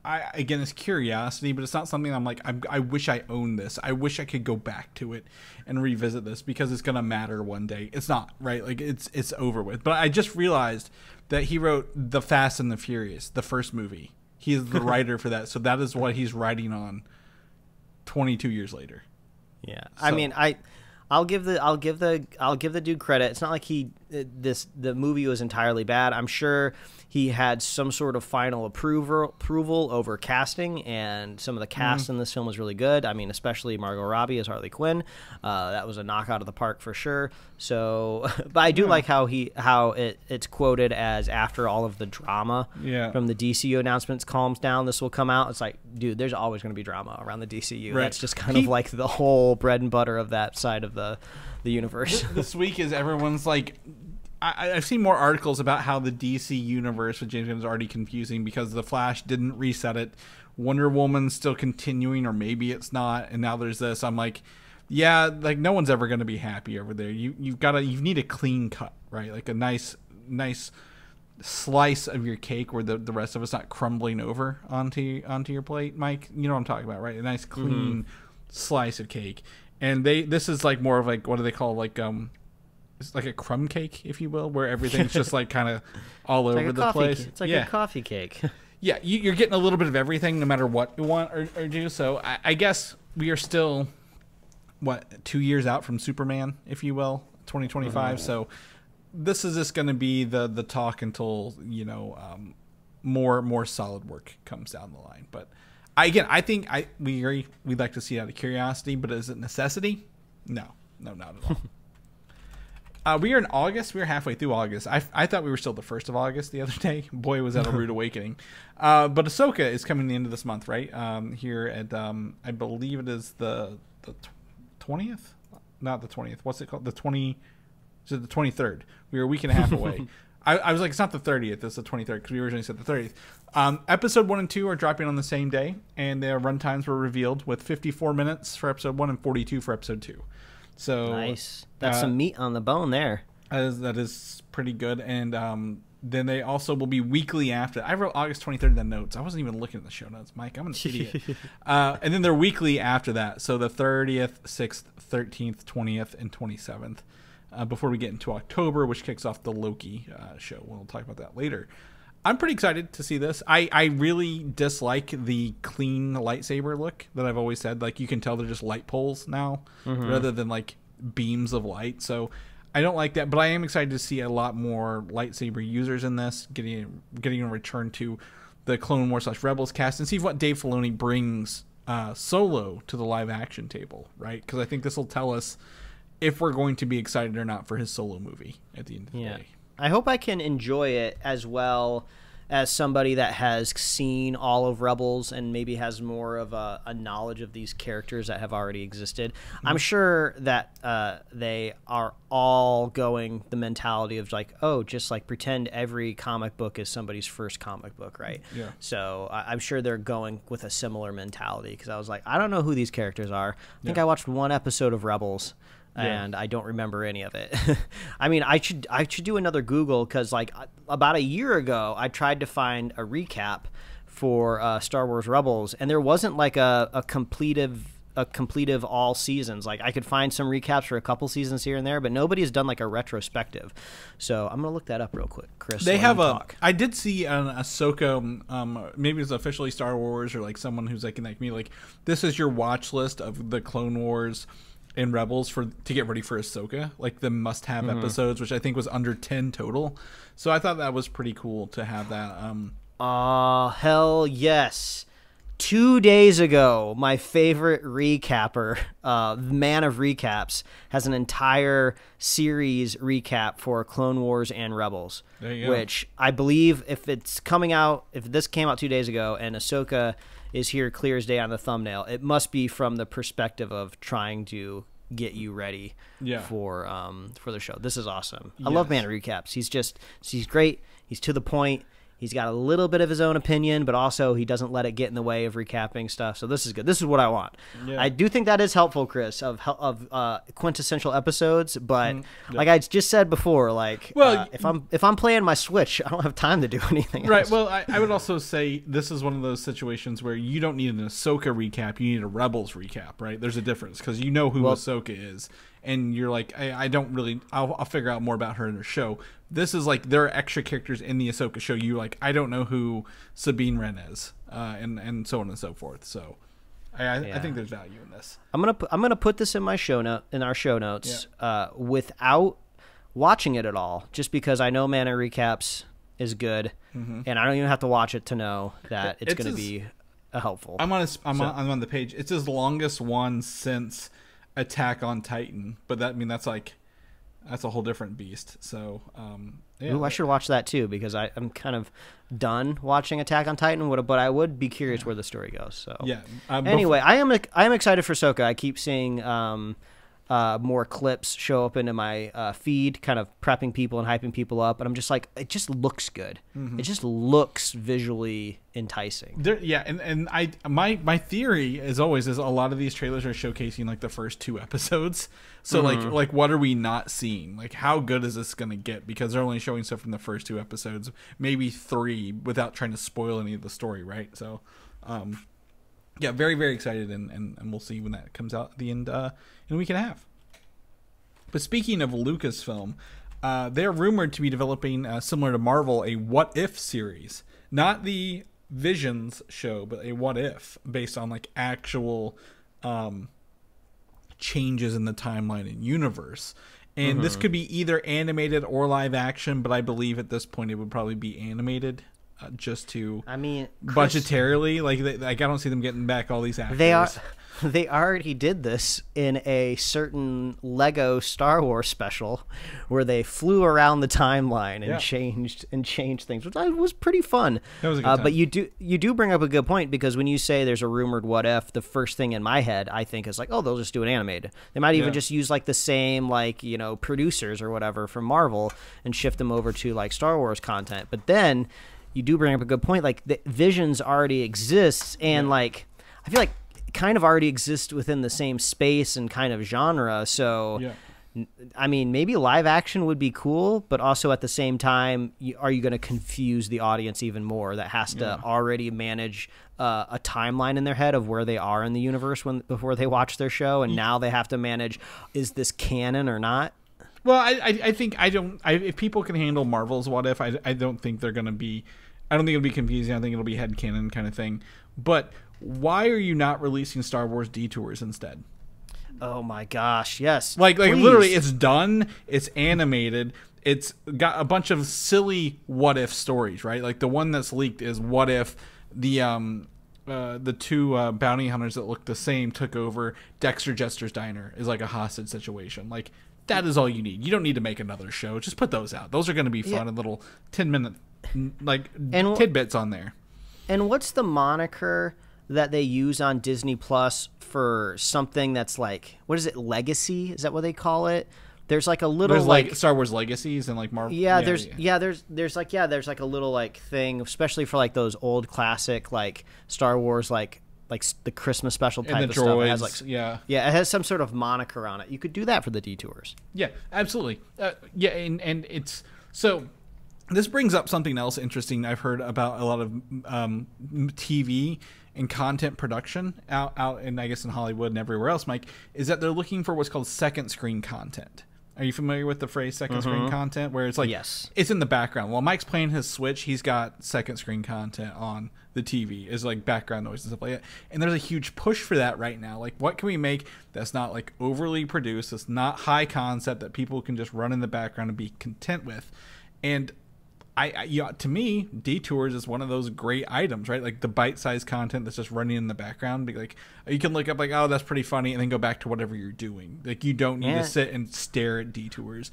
again, it's curiosity, but it's not something I'm like, I wish I owned this. I wish I could go back to it and revisit this because it's gonna matter one day. It's not, right? Like it's over with. But I just realized that he wrote The Fast and the Furious, the first movie. He is the writer for that, so that is what he's writing on 22 years later. Yeah, so. I mean, I'll give the dude credit. It's not like the movie was entirely bad. I'm sure he had some sort of final approval over casting, and some of the cast in this film was really good. I mean, especially Margot Robbie as Harley Quinn. That was a knockout of the park for sure. So, but I do like how it's quoted as after all of the drama from the DCU announcements calms down, this will come out. It's like, dude, there's always going to be drama around the DCU. Right. That's just kind of like the whole bread and butter of that side of the universe. This week is everyone's like, I've seen more articles about how the DC universe with James Gunn is already confusing because The Flash didn't reset it. Wonder Woman's still continuing, or maybe it's not, and now there's this. I'm like, yeah, like no one's ever going to be happy over there. You need a clean cut, right? Like a nice slice of your cake where the rest of it's not crumbling over onto your plate, Mike. You know what I'm talking about, right? A nice clean slice of cake. And this is like more of like, what do they call, like it's like a crumb cake, if you will, where everything's just like kind of all over the place. It's like a coffee cake. Yeah, you're getting a little bit of everything, no matter what you want or do. So I guess we are still 2 years out from Superman, if you will, 2025. So this is just going to be the talk until more solid work comes down the line. But I think we agree. We'd like to see it out of curiosity, but is it necessity? No, not at all. We are in August. We are halfway through August. I thought we were still the 1st of August the other day. Boy, was that a rude awakening. But Ahsoka is coming the end of this month, right? Here at, I believe it is the 20th? Not the 20th. What's it called? The 23rd. We were a week and a half away. I was like, it's not the 30th. It's the 23rd because we originally said the 30th. Episode 1 and 2 are dropping on the same day, and their runtimes were revealed with 54 minutes for episode 1 and 42 for episode 2. So nice. That's some meat on the bone there. That is pretty good. And then they also will be weekly after. I wrote August 23rd in the notes. I wasn't even looking at the show notes, Mike. I'm an idiot. And then they're weekly after that. So the 30th, 6th, 13th, 20th, and 27th. Before we get into October, which kicks off the Loki show. We'll talk about that later. I'm pretty excited to see this. I really dislike the clean lightsaber look that I've always said. Like, you can tell they're just light poles now rather than like beams of light. So I don't like that, but I am excited to see a lot more lightsaber users in this, getting a return to the Clone Wars / Rebels cast, and see what Dave Filoni brings Solo to the live action table, right? Because I think this will tell us if we're going to be excited or not for his Solo movie at the end of the day. I hope I can enjoy it as well as somebody that has seen all of Rebels and maybe has more of a knowledge of these characters that have already existed. I'm sure that they are all going the mentality of like, oh, just like pretend every comic book is somebody's first comic book, right? Yeah. So I'm sure they're going with a similar mentality because I was like, I don't know who these characters are. I think I watched one episode of Rebels. And I don't remember any of it. I mean, I should do another Google because, like, about a year ago, I tried to find a recap for Star Wars Rebels, and there wasn't like a complete of all seasons. Like, I could find some recaps for a couple seasons here and there, but nobody's done like a retrospective. So I'm gonna look that up real quick, Chris. They have I did see an Ahsoka. Maybe it's officially Star Wars or like someone who's like me. Like, this is your watch list of the Clone Wars and Rebels to get ready for Ahsoka, like the must-have episodes, which I think was under 10 total. So I thought that was pretty cool to have that. Hell yes. 2 days ago, my favorite recapper, man of recaps, has an entire series recap for Clone Wars and Rebels, which I believe if this came out 2 days ago and Ahsoka is here clear as day on the thumbnail, it must be from the perspective of trying to get you ready for the show. This is awesome. I love man recaps. He's great. He's to the point. He's got a little bit of his own opinion, but also he doesn't let it get in the way of recapping stuff. So this is good. This is what I want. Yeah. I do think that is helpful, Chris, of quintessential episodes. But like I just said before, like if I'm playing my Switch, I don't have time to do anything right. else. Well, I would also say this is one of those situations where you don't need an Ahsoka recap. You need a Rebels recap, right? There's a difference because you know who Ahsoka is. And you're like, I don't really, I'll figure out more about her in her show. This is like, there are extra characters in the Ahsoka show. You're like, I don't know who Sabine Wren is, and so on and so forth. So I think there's value in this. I'm gonna put this in my our show notes without watching it at all, just because I know Mana Recaps is good, and I don't even have to watch it to know that it's going to be helpful. I'm on the page. It's his longest one since Attack on Titan, but that's a whole different beast. So Ooh, I should watch that too, because I'm kind of done watching Attack on Titan, but I would be curious where the story goes. So anyway, I am excited for Ahsoka. I keep seeing more clips show up into my feed, kind of prepping people and hyping people up, and I'm just like, it just looks good. It just looks visually enticing. My theory, as always, is a lot of these trailers are showcasing like the first 2 episodes. So like what are we not seeing? Like, how good is this gonna get? Because they're only showing stuff from the first 2 episodes, maybe 3, without trying to spoil any of the story, right? So very, very excited, and we'll see when that comes out at the end in a week and a half. But speaking of Lucasfilm, they're rumored to be developing, similar to Marvel, a What If series. Not the Visions show, but a What If, based on like actual changes in the timeline and universe. And this could be either animated or live action, but I believe at this point it would probably be animated. Just to, Chris, budgetarily, like I don't see them getting back all these actors. They already did this in a certain Lego Star Wars special, where they flew around the timeline and changed things, which was pretty fun. That was a good time. But you do bring up a good point, because when you say there's a rumored What If, the first thing in my head I think is like, oh, they'll just do it animated. They might even just use like the same producers or whatever from Marvel and shift them over to like Star Wars content. But then you do bring up a good point. Like, the Visions already exists, and like I feel like it kind of already exists within the same space and kind of genre. So, I mean, maybe live action would be cool, but also at the same time, are you going to confuse the audience even more? That has to already manage a timeline in their head of where they are in the universe before they watch their show, and now they have to manage, is this canon or not? Well, I think if people can handle Marvel's What If, I don't think they're going to be, I don't think it'll be confusing. I think it'll be headcanon kind of thing. But why are you not releasing Star Wars Detours instead? Oh my gosh, yes. Like literally, it's done, it's animated, it's got a bunch of silly what if stories, right? Like the one that's leaked is what if the 2 bounty hunters that look the same took over Dexter Jester's diner, is like a hostage situation. Like, that is all you need. You don't need to make another show. Just put those out. Those are going to be fun and little 10-minute tidbits on there. And what's the moniker that they use on Disney Plus for something that's like, what is it, Legacy? Is that what they call it? There's like a little, there's like Star Wars Legacies and like Marvel. There's like a little like thing, especially for like those old classic like Star Wars like the Christmas special type of stuff. It has like, it has some sort of moniker on it. You could do that for the Detours. Yeah, absolutely. And it's so. This brings up something else interesting I've heard about a lot of TV and content production out and I guess in Hollywood and everywhere else, Mike, is that they're looking for what's called second screen content. Are you familiar with the phrase second screen content? Where it's like, it's in the background. While Mike's playing his Switch, he's got second screen content on the TV, is like background noise and stuff like that. And there's a huge push for that right now. Like, what can we make that's not like overly produced, that's not high concept, that people can just run in the background and be content with? And to me, Detours is one of those great items, right? Like the bite-sized content that's just running in the background. Like, you can look up like, oh, that's pretty funny, and then go back to whatever you're doing. Like, you don't need to sit and stare at Detours.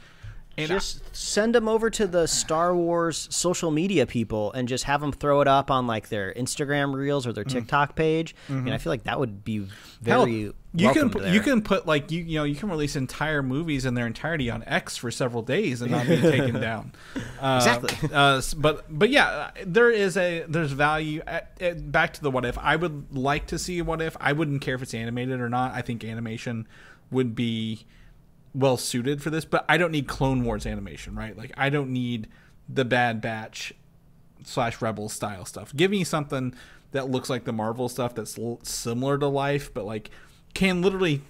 Just send them over to the Star Wars social media people and just have them throw it up on like their Instagram reels or their TikTok page. And I feel like that would be very you can put like you can release entire movies in their entirety on X for several days and not be taken down. Exactly. But yeah, there's value. Back to the what if. I would like to see what if. I wouldn't care if it's animated or not. I think animation would be well suited for this, but I don't need Clone Wars animation, right? Like I don't need the Bad Batch / Rebels style stuff. Give me something that looks like the Marvel stuff that's similar to life, but like can literally,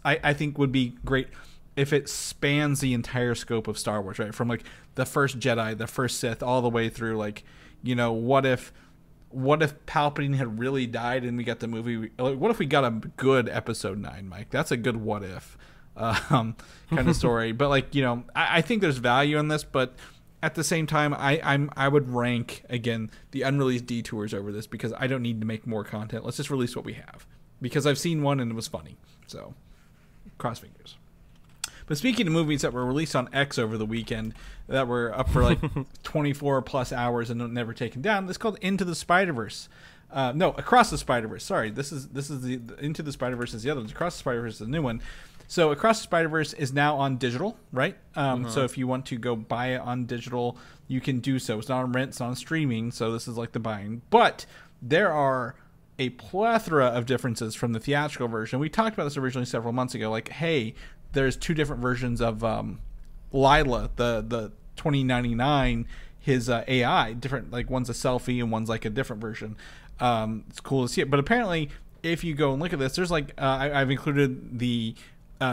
I think would be great if it spans the entire scope of Star Wars, right? From like the first Jedi, the first Sith, all the way through like, what if Palpatine had really died and we got the movie? What if we got a good Episode 9, Mike? That's a good what if kind of story. But like, I think there's value in this, but at the same time, I would rank again the unreleased detours over this because I don't need to make more content. Let's just release what we have because I've seen one and it was funny. So cross fingers. But speaking of movies that were released on X over the weekend that were up for like 24 plus hours and never taken down, this is called Into the Spider-Verse. No, Across the Spider-Verse. Sorry, this is the Into the Spider-Verse is the other one. Across the Spider-Verse is the new one. So Across the Spider-Verse is now on digital, right? So if you want to go buy it on digital, you can do so. It's not on rent, it's not on streaming, so this is like the buying. But there are a plethora of differences from the theatrical version. We talked about this originally several months ago. Like, hey, there's two different versions of Lila, the 2099, his AI. Different, like one's a selfie and one's like a different version. It's cool to see it. But apparently, if you go and look at this, there's like, I've included the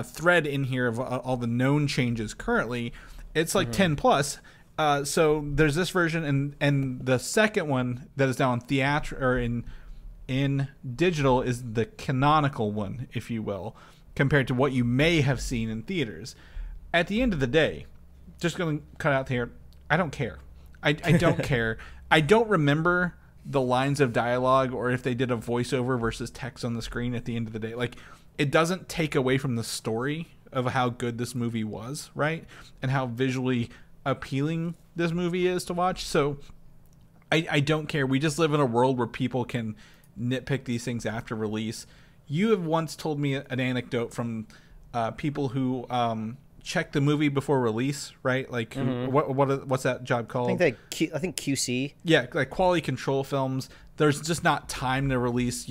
thread in here of all the known changes currently. It's like 10 plus. So there's this version and the second one that is now on theater or in digital is the canonical one, if you will, compared to what you may have seen in theaters. At the end of the day, just going to cut out here, I don't care. I don't care. I don't remember the lines of dialogue or if they did a voiceover versus text on the screen at the end of the day. Like, it doesn't take away from the story of how good this movie was, right? And how visually appealing this movie is to watch. So I don't care. We just live in a world where people can nitpick these things after release. You have once told me an anecdote from people who check the movie before release, right? Like, what's that job called? I think QC. Yeah, like quality control films. There's just not time to release,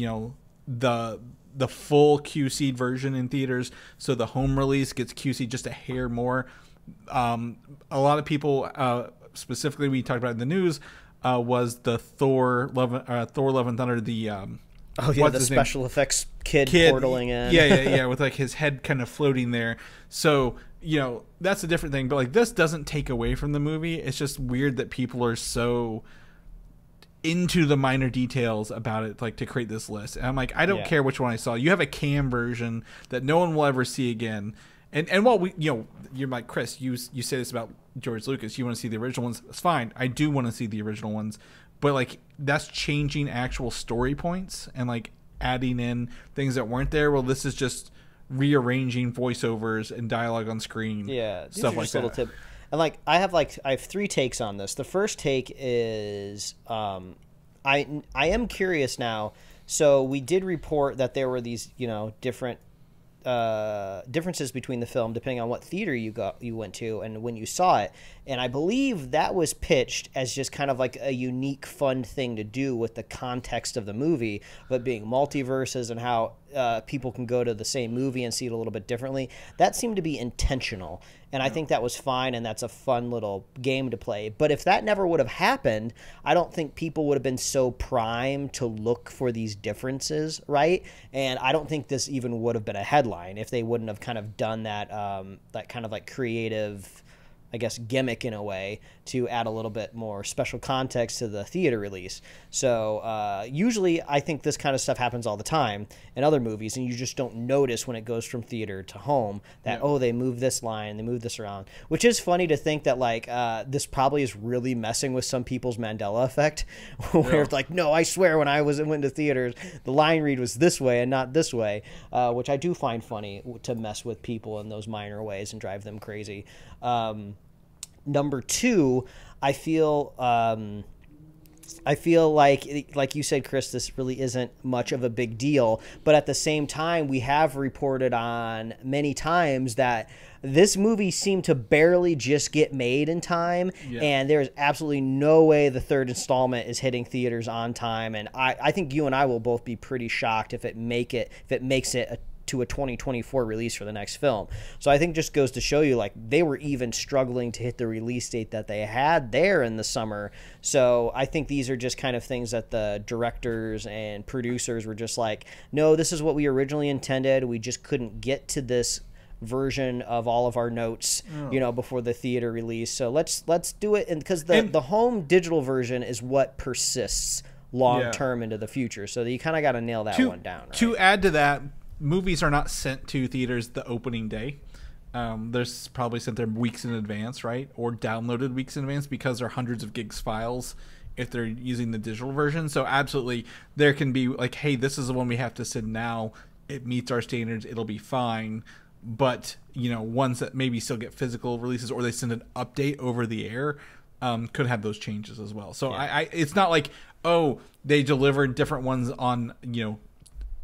the full QC version in theaters, so the home release gets QC just a hair more. A lot of people, specifically we talked about in the news, was the Thor Love and Thunder, the special effects kid portaling in. Yeah, with like his head kind of floating there. So, that's a different thing. But like this doesn't take away from the movie. It's just weird that people are so into the minor details about it, like to create this list. And I'm like, I don't care which one I saw. You have a cam version that no one will ever see again. And while we, you're like, Chris, you say this about George Lucas, you want to see the original ones. It's fine. I do want to see the original ones, but like that's changing actual story points and like adding in things that weren't there. Well, this is just rearranging voiceovers and dialogue on screen. Yeah, stuff like that. Tip. And like I have 3 takes on this. The first take is I am curious now. So we did report that there were these different differences between the film depending on what theater you went to and when you saw it. And I believe that was pitched as just kind of like a unique, fun thing to do with the context of the movie, but being multiverses and how people can go to the same movie and see it a little bit differently. That seemed to be intentional, and I think that was fine, and that's a fun little game to play. But if that never would have happened, I don't think people would have been so primed to look for these differences, right? And I don't think this even would have been a headline if they wouldn't have kind of done that, that kind of like creative, I guess, gimmick in a way to add a little bit more special context to the theater release. So usually I think this kind of stuff happens all the time in other movies, and you just don't notice when it goes from theater to home that, oh, they moved this line, they moved this around, which is funny to think that, like, this probably is really messing with some people's Mandela effect, where it's like, no, I swear when I went to theaters, the line read was this way and not this way, which I do find funny to mess with people in those minor ways and drive them crazy. Number two, I feel like you said, Chris, this really isn't much of a big deal. But at the same time, we have reported on many times that this movie seemed to barely just get made in time. Yeah. And there's absolutely no way the third installment is hitting theaters on time. And I think you and I will both be pretty shocked if it makes it to a 2024 release for the next film. So I think just goes to show you, like, they were even struggling to hit the release date that they had there in the summer. So I think these are just kind of things that the directors and producers were just like, no, this is what we originally intended. We just couldn't get to this version of all of our notes, before the theater release. So let's do it. And because the home digital version is what persists long term into the future. So you kind of got to nail that one down. Right? To add to that, movies are not sent to theaters the opening day. There's probably sent there weeks in advance, right? Or downloaded weeks in advance because they're hundreds of gigs files if they're using the digital version. So absolutely, there can be like, hey, this is the one we have to send now. It meets our standards. It'll be fine. But, ones that maybe still get physical releases or they send an update over the air could have those changes as well. So it's not like, oh, they delivered different ones on,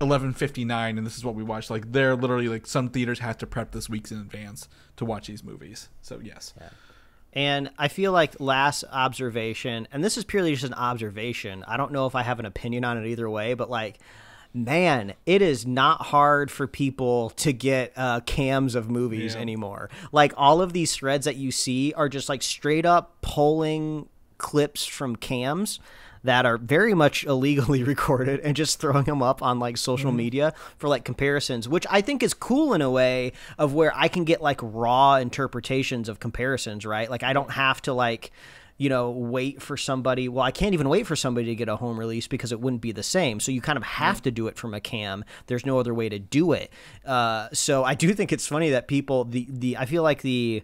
11:59 and this is what we watched. Like, they're literally like, some theaters have to prep this weeks in advance to watch these movies. So yes. Yeah. And I feel like last observation, and this is purely just an observation, I don't know if I have an opinion on it either way, but like, man, it is not hard for people to get cams of movies anymore. Like, all of these threads that you see are just like straight up pulling clips from cams that are very much illegally recorded and just throwing them up on like social media for like comparisons, which I think is cool in a way of where I can get like raw interpretations of comparisons, right? Like, I don't have to like, wait for somebody. Well, I can't even wait for somebody to get a home release because it wouldn't be the same. So you kind of have to do it from a cam. There's no other way to do it. So I do think it's funny that people, I feel like the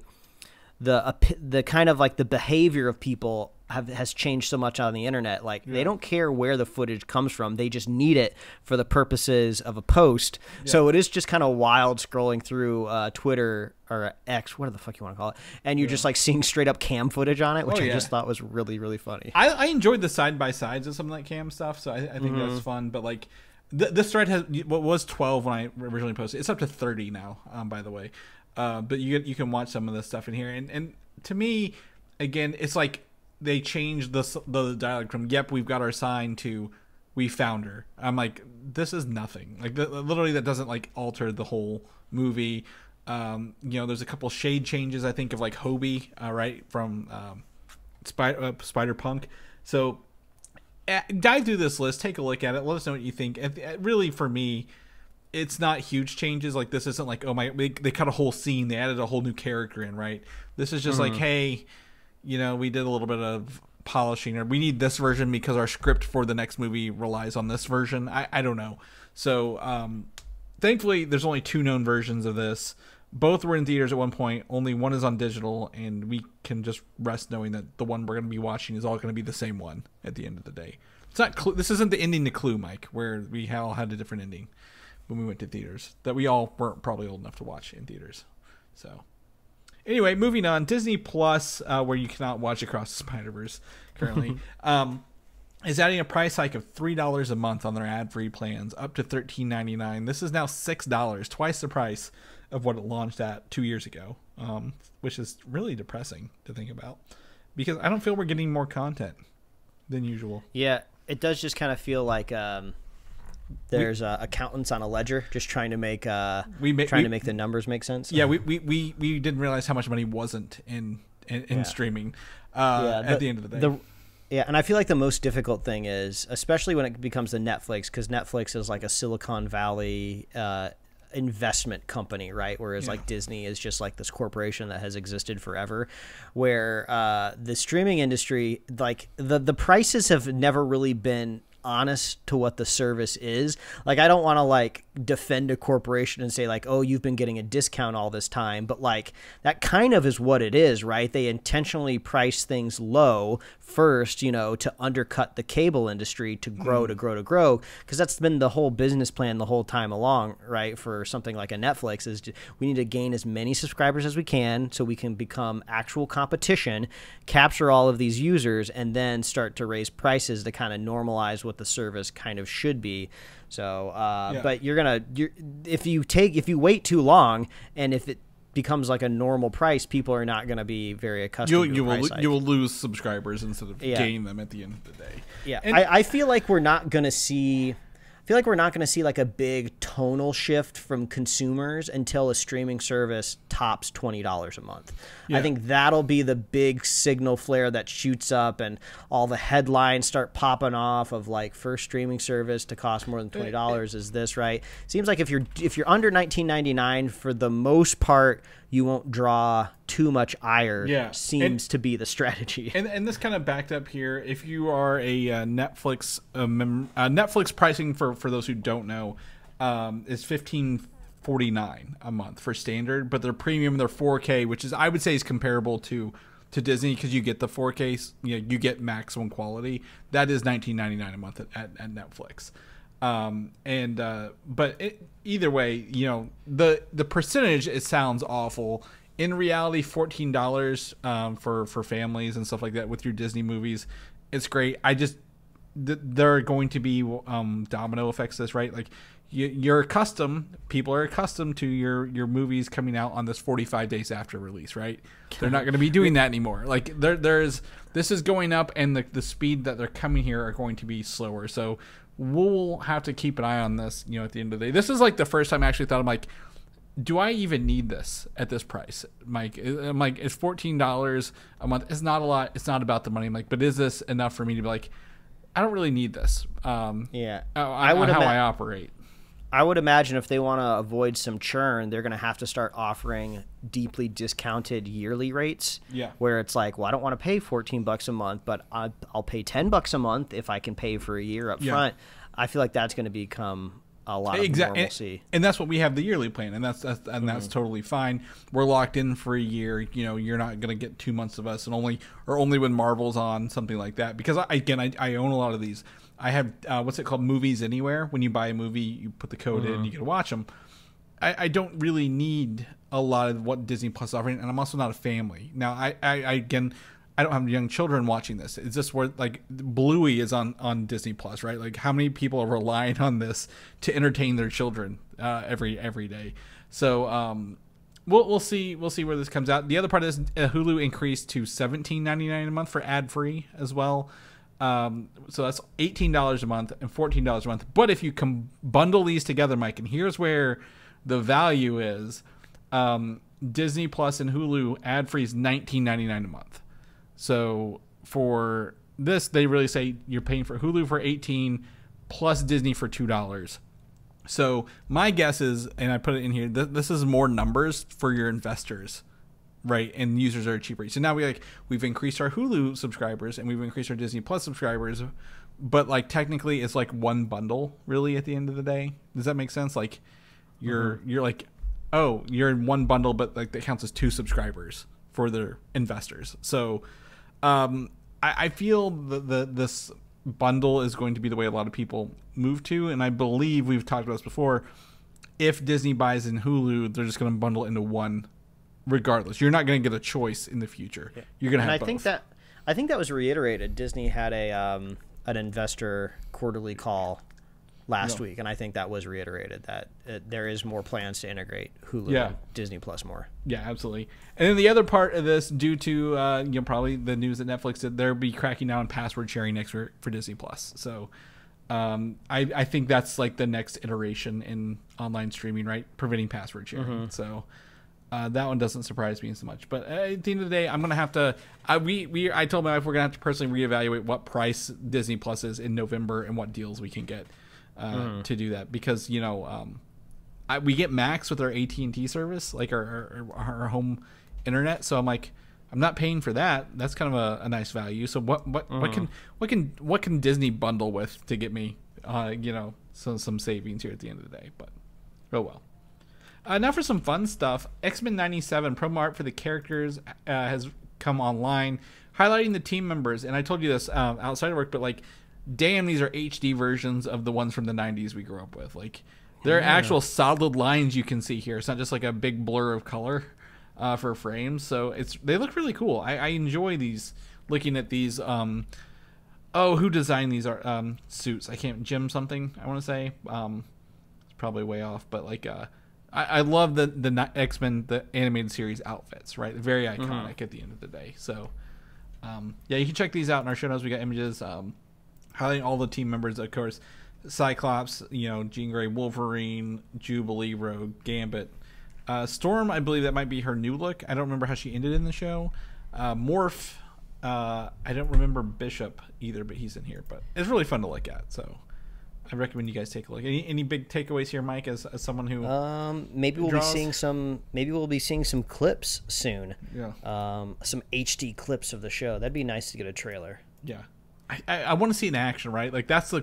kind of like the behavior of people has changed so much on the internet. Like, they don't care where the footage comes from. They just need it for the purposes of a post. Yeah. So it is just kind of wild scrolling through Twitter or X, whatever the fuck you want to call it. And you're just like seeing straight up cam footage on it, which I just thought was really, really funny. I enjoyed the side-by-sides of some of that cam stuff. So I think that's fun. But like, this thread has, what was 12 when I originally posted, it's up to 30 now, by the way. But you can watch some of this stuff in here. And to me, again, it's like, they changed the dialogue from "Yep, we've got our sign" to "We found her." I'm like, this is nothing. Like, literally, that doesn't like alter the whole movie. There's a couple shade changes, I think, of like Hobie, right, from Spider-Punk. So dive through this list, take a look at it, let us know what you think. Really, for me, it's not huge changes. Like, this isn't like, oh my, they cut a whole scene, they added a whole new character in, right? This is just like, hey, we did a little bit of polishing, or we need this version because our script for the next movie relies on this version. I don't know. So thankfully, there's only 2 known versions of this. Both were in theaters at one point. Only one is on digital, and we can just rest knowing that the one we're going to be watching is all going to be the same one at the end of the day. It's not. This isn't the ending to Clue, Mike, where we all had a different ending when we went to theaters that we all weren't probably old enough to watch in theaters. So. Anyway, moving on, Disney Plus, where you cannot watch Across the Spider-Verse currently, is adding a price hike of $3 a month on their ad-free plans, up to $13.99. This is now $6, twice the price of what it launched at 2 years ago, which is really depressing to think about, because I don't feel we're getting more content than usual. Yeah, it does just kind of feel like there's accountants on a ledger just trying to make make the numbers make sense. Yeah, we didn't realize how much money wasn't in streaming at the end of the day. And I feel like the most difficult thing is, especially when it becomes the Netflix, because Netflix is like a Silicon Valley investment company, right? Whereas like Disney is just like this corporation that has existed forever, where the streaming industry, like the prices have never really been honest to what the service is. Like, I don't want to like defend a corporation and say like, oh, you've been getting a discount all this time, but like that kind of is what it is, right? They intentionally price things low first, you know, to undercut the cable industry to grow, because that's been the whole business plan the whole time along, right? For something like a Netflix is we need to gain as many subscribers as we can so we can become actual competition, capture all of these users, and then start to raise prices to kind of normalize what the service kind of should be. So, but if you wait too long, and if it becomes like a normal price, people are not going to be very accustomed to a price hike. You will lose subscribers instead of gain them at the end of the day. Yeah, and I feel like we're not going to see. Like a big tonal shift from consumers until a streaming service tops $20 a month. Yeah. I think that'll be the big signal flare that shoots up, and all the headlines start popping off of like first streaming service to cost more than $20 is this, right? Seems like if you're under $19.99, for the most part, you won't draw too much ire. Seems to be the strategy. And this kind of backed up here. If you are a Netflix Netflix pricing for those who don't know is $15.49 a month for standard, but their premium, their 4K, which is I would say is comparable to Disney because you get the 4K, you get maximum quality. That is $19.99 a month at Netflix. But either way, you know, the percentage, it sounds awful. In reality, $14 for families and stuff like that with your Disney movies, it's great. There are going to be domino effects to this, right? Like people are accustomed to your movies coming out on this 45 days after release, right? They're not going to be doing that anymore. Like this is going up, and the speed that they're coming here are going to be slower. So we'll have to keep an eye on this, you know, at the end of the day. This is like the first time I actually thought, I'm like, do I even need this at this price, Mike? I'm like, it's $14 a month. It's not a lot. It's not about the money. I'm like, but is this enough for me to be like, I don't really need this. I operate. I would imagine if they want to avoid some churn, they're going to have to start offering deeply discounted yearly rates. Yeah. Where it's like, well, I don't want to pay $14 a month, but I'll pay $10 a month if I can pay for a year up front. I feel like that's going to become a lot of normalcy. And that's what we have, the yearly plan, and that's totally fine. We're locked in for a year. You know, you're not going to get 2 months of us, and only when Marvel's on, something like that. Because I own a lot of these. I have what's it called, Movies Anywhere. When you buy a movie, you put the code in, you can watch them. I don't really need a lot of what Disney Plus is offering, and I'm also not a family. Now, I don't have young children watching this. It's just where like Bluey is on Disney Plus, right? Like, how many people are relying on this to entertain their children every day? So we'll see where this comes out. The other part is Hulu increased to $17.99 a month for ad free as well. So that's $18 a month and $14 a month. But if you bundle these together, Mike, and here's where the value is: Disney Plus and Hulu ad free is $19.99 a month. So for this, they really say you're paying for Hulu for $18 plus Disney for $2. So my guess is, and I put it in here, this is more numbers for your investors, right? And users are cheaper. So now we've increased our Hulu subscribers and we've increased our Disney Plus subscribers, but like technically it's like one bundle really at the end of the day. Does that make sense? Like you're like, oh, you're in one bundle, but like that counts as 2 subscribers for their investors. So I feel this bundle is going to be the way a lot of people move to, and I believe we've talked about this before. If Disney buys in Hulu, they're just going to bundle into one regardless. You're not going to get a choice in the future. Yeah. You're going to have both. I think that was reiterated. Disney had an investor quarterly call last week, and I think that was reiterated that there is more plans to integrate Hulu and Disney Plus more. Yeah, absolutely. And then the other part of this, due to probably the news that Netflix did, they'll be cracking down on password sharing next for Disney Plus. So I think that's like the next iteration in online streaming, right? Preventing password sharing. So that one doesn't surprise me so much. But at the end of the day, I'm gonna have to. I told my wife we're gonna have to personally reevaluate what price Disney Plus is in November and what deals we can get. To do that, because we get Max with our AT&T service, like our home internet. So I'm like, I'm not paying for that. That's kind of a nice value. So what can Disney bundle with to get me, some savings here at the end of the day? But oh well. Now for some fun stuff. X-Men 97 promo art for the characters has come online, highlighting the team members. And I told you this outside of work, but like, damn, these are HD versions of the ones from the 90s we grew up with. Like, they're actual solid lines you can see here. It's not just like a big blur of color for frames. So they look really cool. I enjoy these, looking at these. Who designed these suits? I can't, Jim something, I want to say. It's probably way off, but like, I love the X-Men, the animated series outfits, right? Very iconic at the end of the day. So, you can check these out in our show notes. We got images highlighting all the team members, of course. Cyclops, Jean Grey, Wolverine, Jubilee, Rogue, Gambit. Storm, I believe that might be her new look. I don't remember how she ended in the show. Morph, I don't remember Bishop either, but he's in here. But it's really fun to look at, so I recommend you guys take a look. Any big takeaways here, Mike, as someone who maybe we'll be seeing some clips soon. Yeah. Some HD clips of the show. That'd be nice to get a trailer. Yeah. I want to see it in action, right? Like, that's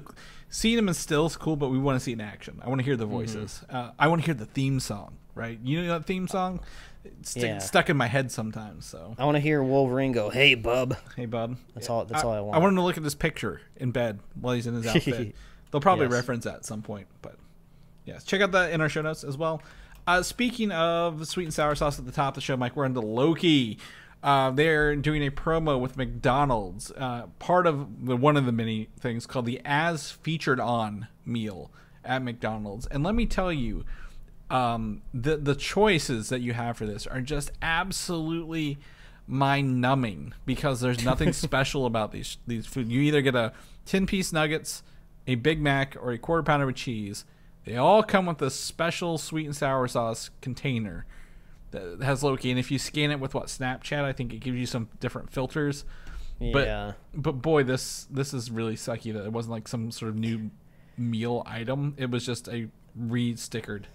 seeing them in stills is cool, but we want to see it in action. I want to hear the voices. I want to hear the theme song, right? You know that theme song? It's stuck in my head sometimes. So I want to hear Wolverine go, "Hey, bub." Hey, bub. That's all I want. I want him to look at this picture in bed while he's in his outfit. They'll probably reference that at some point, but yes, check out that in our show notes as well. Speaking of sweet and sour sauce at the top of the show, Mike, we're into Loki. They're doing a promo with McDonald's, part of one of the many things called the As Featured On meal at McDonald's. And let me tell you, the choices that you have for this are just absolutely mind-numbing, because there's nothing special about these food. You either get a 10-piece nuggets, a Big Mac, or a quarter pounder with cheese. They all come with a special sweet and sour sauce container that has Loki, and if you scan it with Snapchat, I think it gives you some different filters. Yeah. But boy, this is really sucky that it wasn't like some sort of new meal item. It was just a re-stickered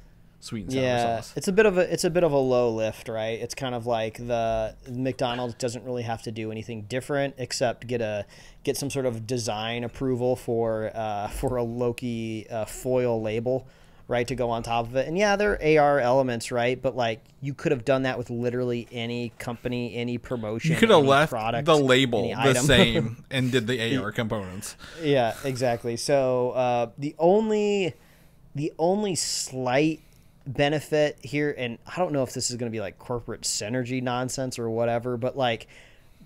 sweet and sour sauce. It's a bit of a low lift, right? It's kind of like the McDonald's doesn't really have to do anything different except get some sort of design approval for a Loki foil label, right, to go on top of it. And yeah, there are AR elements, right? But like, you could have done that with literally any company, any promotion. You could have left product, the label the same and did the AR components. Yeah, exactly. So the only slight benefit here, and I don't know if this is going to be like corporate synergy nonsense or whatever, but like,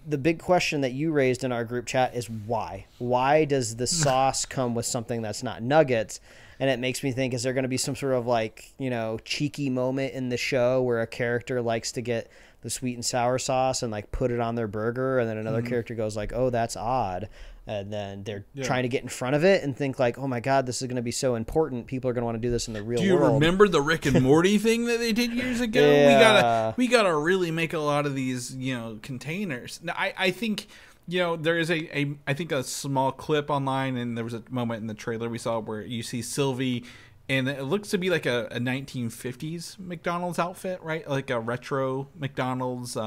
the big question that you raised in our group chat is why does the sauce come with something that's not nuggets? And it makes me think, is there going to be some sort of like, cheeky moment in the show where a character likes to get the sweet and sour sauce and like put it on their burger, and then another character goes like, "Oh, that's odd," and then they're trying to get in front of it and think like, "Oh my God, this is going to be so important. People are going to want to do this in the real world." Do you remember the Rick and Morty thing that they did years ago? Yeah. We gotta really make a lot of these, containers. Now, I think, there is a small clip online, and there was a moment in the trailer we saw where you see Sylvie, and it looks to be like a 1950s McDonald's outfit, right? Like a retro McDonald's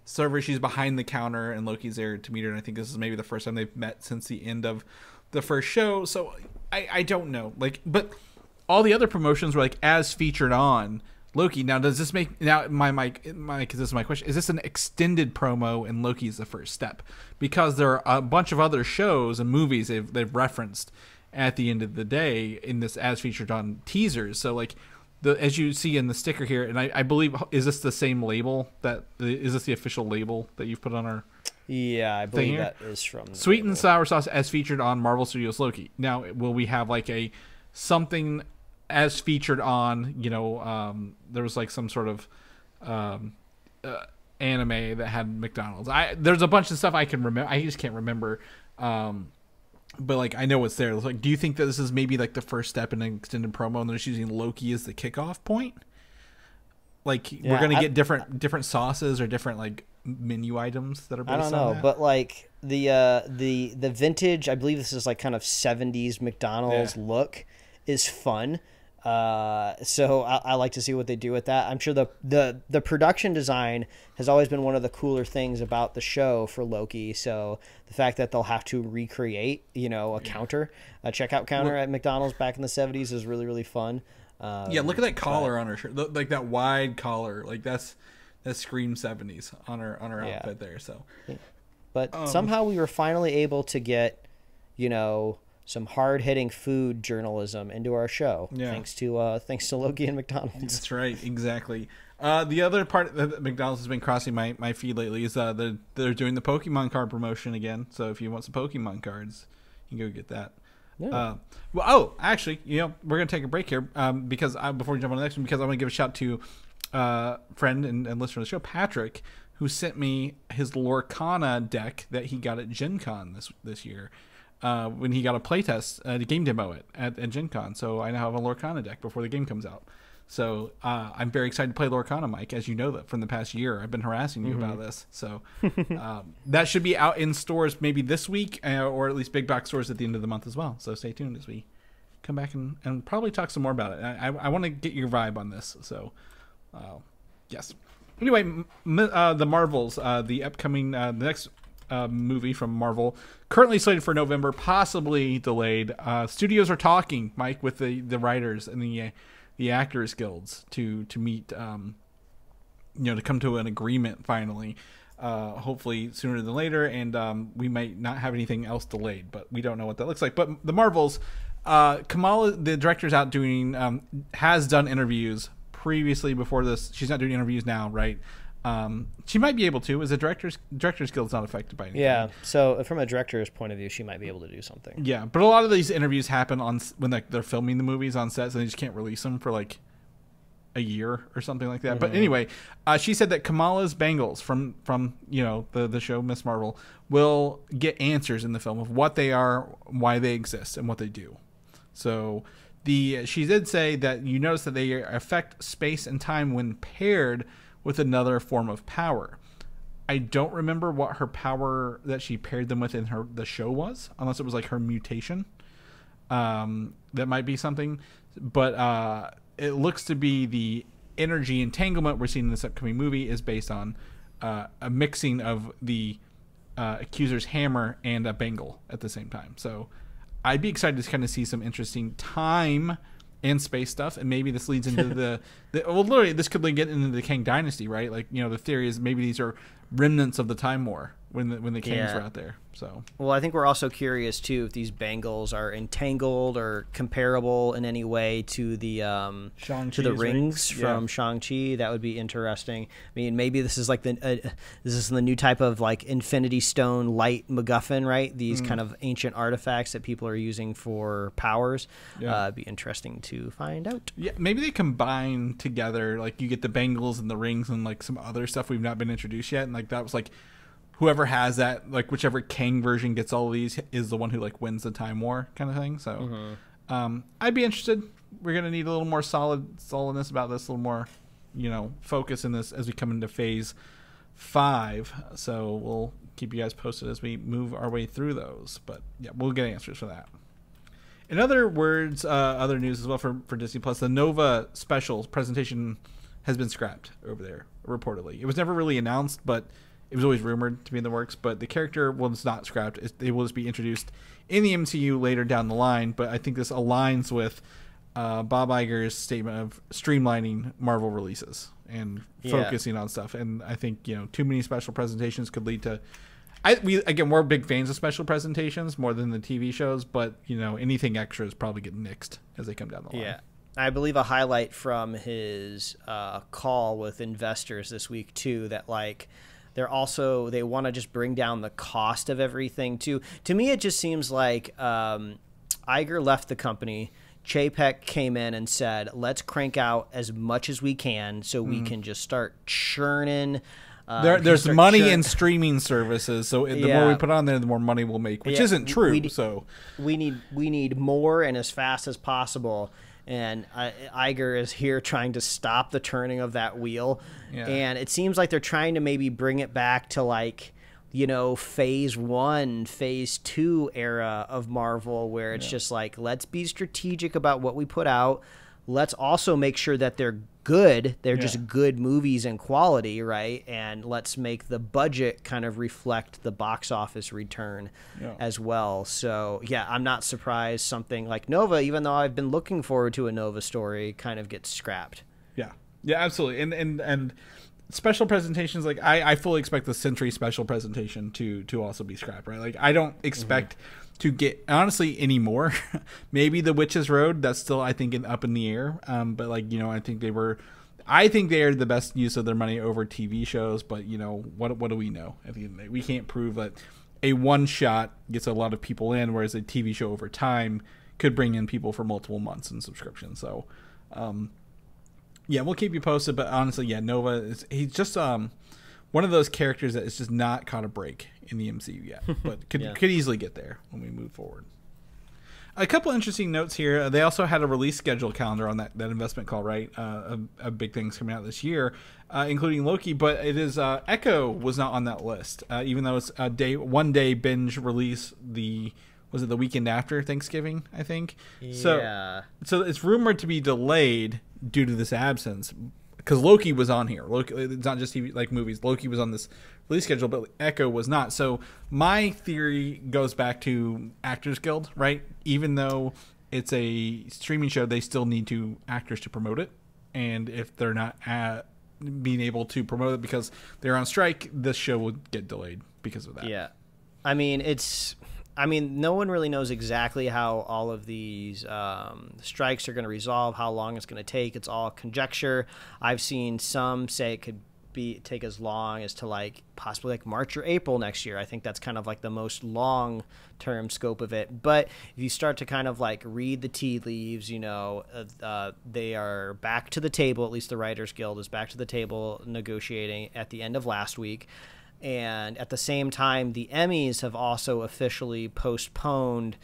server. She's behind the counter, and Loki's there to meet her, and I think this is maybe the first time they've met since the end of the first show. So I don't know. But all the other promotions were like as featured on Loki. Now, does this make Mike? This is my question: is this an extended promo, and Loki is the first step? Because there are a bunch of other shows and movies they've referenced at the end of the day in this as featured on teasers. So like, as you see in the sticker here, and I believe, is this the same label is this the official label that you've put on our? Yeah, I believe that is from the sweet label. And sour sauce as featured on Marvel Studios Loki. Now, will we have like something as featured on, there was like some sort of anime that had McDonald's. There's a bunch of stuff I can remember. I just can't remember. But like, I know it's there. Like, do you think that this is maybe like the first step in an extended promo, and they're just using Loki as the kickoff point? Like, we're gonna get different sauces or different like menu items that are based on that? I don't know, but like the vintage, I believe this is like kind of 70s McDonald's look is fun. So I like to see what they do with that. I'm sure the production design has always been one of the cooler things about the show for Loki. So the fact that they'll have to recreate, a checkout counter at McDonald's back in the 70s is really, really fun. Look at that collar on her shirt, like that wide collar, like that screams 70s on her outfit there. So, but somehow we were finally able to get, some hard-hitting food journalism into our show, thanks to Loki and McDonald's. That's right, exactly. The other part that McDonald's has been crossing my feed lately is they're doing the Pokemon card promotion again. So if you want some Pokemon cards, you can go get that. Yeah. Actually, we're gonna take a break here because before we jump on the next one, because I want to give a shout to friend and listener of the show, Patrick, who sent me his Lorcana deck that he got at Gen Con this year. When he got a playtest, a game demo at Gen Con. So I now have a Lorcana deck before the game comes out. So I'm very excited to play Lorcana, Mike. As you know that from the past year, I've been harassing you about this. So that should be out in stores maybe this week, or at least big box stores at the end of the month as well. So stay tuned as we come back and probably talk some more about it. I want to get your vibe on this. So yes. Anyway, the Marvels, the upcoming, the next movie from Marvel, currently slated for November, possibly delayed. Studios are talking, Mike, with the writers and the actors guilds to meet, to come to an agreement finally, hopefully sooner than later. And we might not have anything else delayed, but we don't know what that looks like. But the Marvels, Kamala, the director's out doing, has done interviews previously before this. She's not doing interviews now, right? She might be able to, as a director's guild's not affected by anything. Yeah, so from a director's point of view, she might be able to do something. Yeah, but a lot of these interviews happen when they're filming the movies on set, so they just can't release them for like a year or something like that. Mm-hmm. But anyway, she said that Kamala's bangles from the show Miss Marvel will get answers in the film of what they are, why they exist, and what they do. So she did say that you notice that they affect space and time when paired with another form of power. I don't remember what her power that she paired them with in the show was, unless it was like her mutation. That might be something, but it looks to be the energy entanglement we're seeing in this upcoming movie is based on a mixing of the accuser's hammer and a bangle at the same time. So I'd be excited to kind of see some interesting time and space stuff, and maybe this leads into literally this could get into the Kang Dynasty, right? Like, the theory is maybe these are remnants of the Time War when the Kangs were out there. So, well, I think we're also curious too if these bangles are entangled or comparable in any way to the rings from Shang-Chi. That would be interesting. I mean, maybe this is like this is the new type of like Infinity Stone light MacGuffin, right? These kind of ancient artifacts that people are using for powers. Yeah, it'd be interesting to find out. Yeah, maybe they combine together. Like you get the bangles and the rings and like some other stuff we've not been introduced yet, and like that was like. Whoever has that, like whichever Kang version gets all of these, is the one who like wins the Time War kind of thing. So, I'd be interested. We're gonna need a little more solidness about this, a little more, focus in this as we come into Phase 5. So we'll keep you guys posted as we move our way through those. But yeah, we'll get answers for that. In other words, other news as well for Disney Plus, the Nova special presentation has been scrapped over there reportedly. It was never really announced, but it was always rumored to be in the works, but the character was not scrapped. They will just be introduced in the MCU later down the line, but I think this aligns with Bob Iger's statement of streamlining Marvel releases and focusing on stuff. And I think, too many special presentations could lead to... we're big fans of special presentations more than the TV shows, but, anything extra is probably getting nixed as they come down the line. Yeah. I believe a highlight from his call with investors this week, too, that, like... they want to just bring down the cost of everything too. To me, it just seems like Iger left the company. Chapek came in and said, let's crank out as much as we can so we can just start churning. There's money in streaming services, so the more we put on there, the more money we'll make, which isn't true. We need more and as fast as possible. And Iger is here trying to stop the turning of that wheel. Yeah. And it seems like they're trying to maybe bring it back to like, Phase 1, Phase 2 era of Marvel where it's just like, let's be strategic about what we put out. let's also make sure that they're good. They're just good movies in quality, right? And let's make the budget kind of reflect the box office return as well. So, yeah, I'm not surprised something like Nova, even though I've been looking forward to a Nova story, kind of gets scrapped. Yeah. Yeah, absolutely. And special presentations, like I fully expect the Century special presentation to also be scrapped, right? Like I don't expect to get, honestly, any more. Maybe the Witch's Road, that's still, I think, up in the air. But like, I think they are the best use of their money over TV shows. But what do we know at the end of the day? We can't prove that a one shot gets a lot of people in, whereas a TV show over time could bring in people for multiple months in subscription. So, yeah, we'll keep you posted. But honestly, Nova he's just one of those characters that is just not caught a break in the MCU yet, but could easily get there when we move forward. A couple interesting notes here. They also had a release schedule calendar on that investment call, right? A big things coming out this year, including Loki. But it is Echo was not on that list, even though it's a one day binge release. Was it the weekend after Thanksgiving? I think. Yeah. So it's rumored to be delayed due to this absence. Because Loki was on here. Loki, it's not just TV, like movies. Loki was on this release schedule, but Echo was not. So my theory goes back to Actors Guild, right? Even though it's a streaming show, they still need actors to promote it. And if they're not being able to promote it because they're on strike, this show will get delayed because of that. Yeah. I mean, no one really knows exactly how all of these strikes are going to resolve, how long it's going to take. It's all conjecture. I've seen some say it could take as long as to possibly March or April next year. I think that's kind of the most long-term scope of it. But if you start to kind of read the tea leaves, they are back to the table. At least the Writers Guild is back to the table negotiating at the end of last week. And at the same time, the Emmys have also officially postponed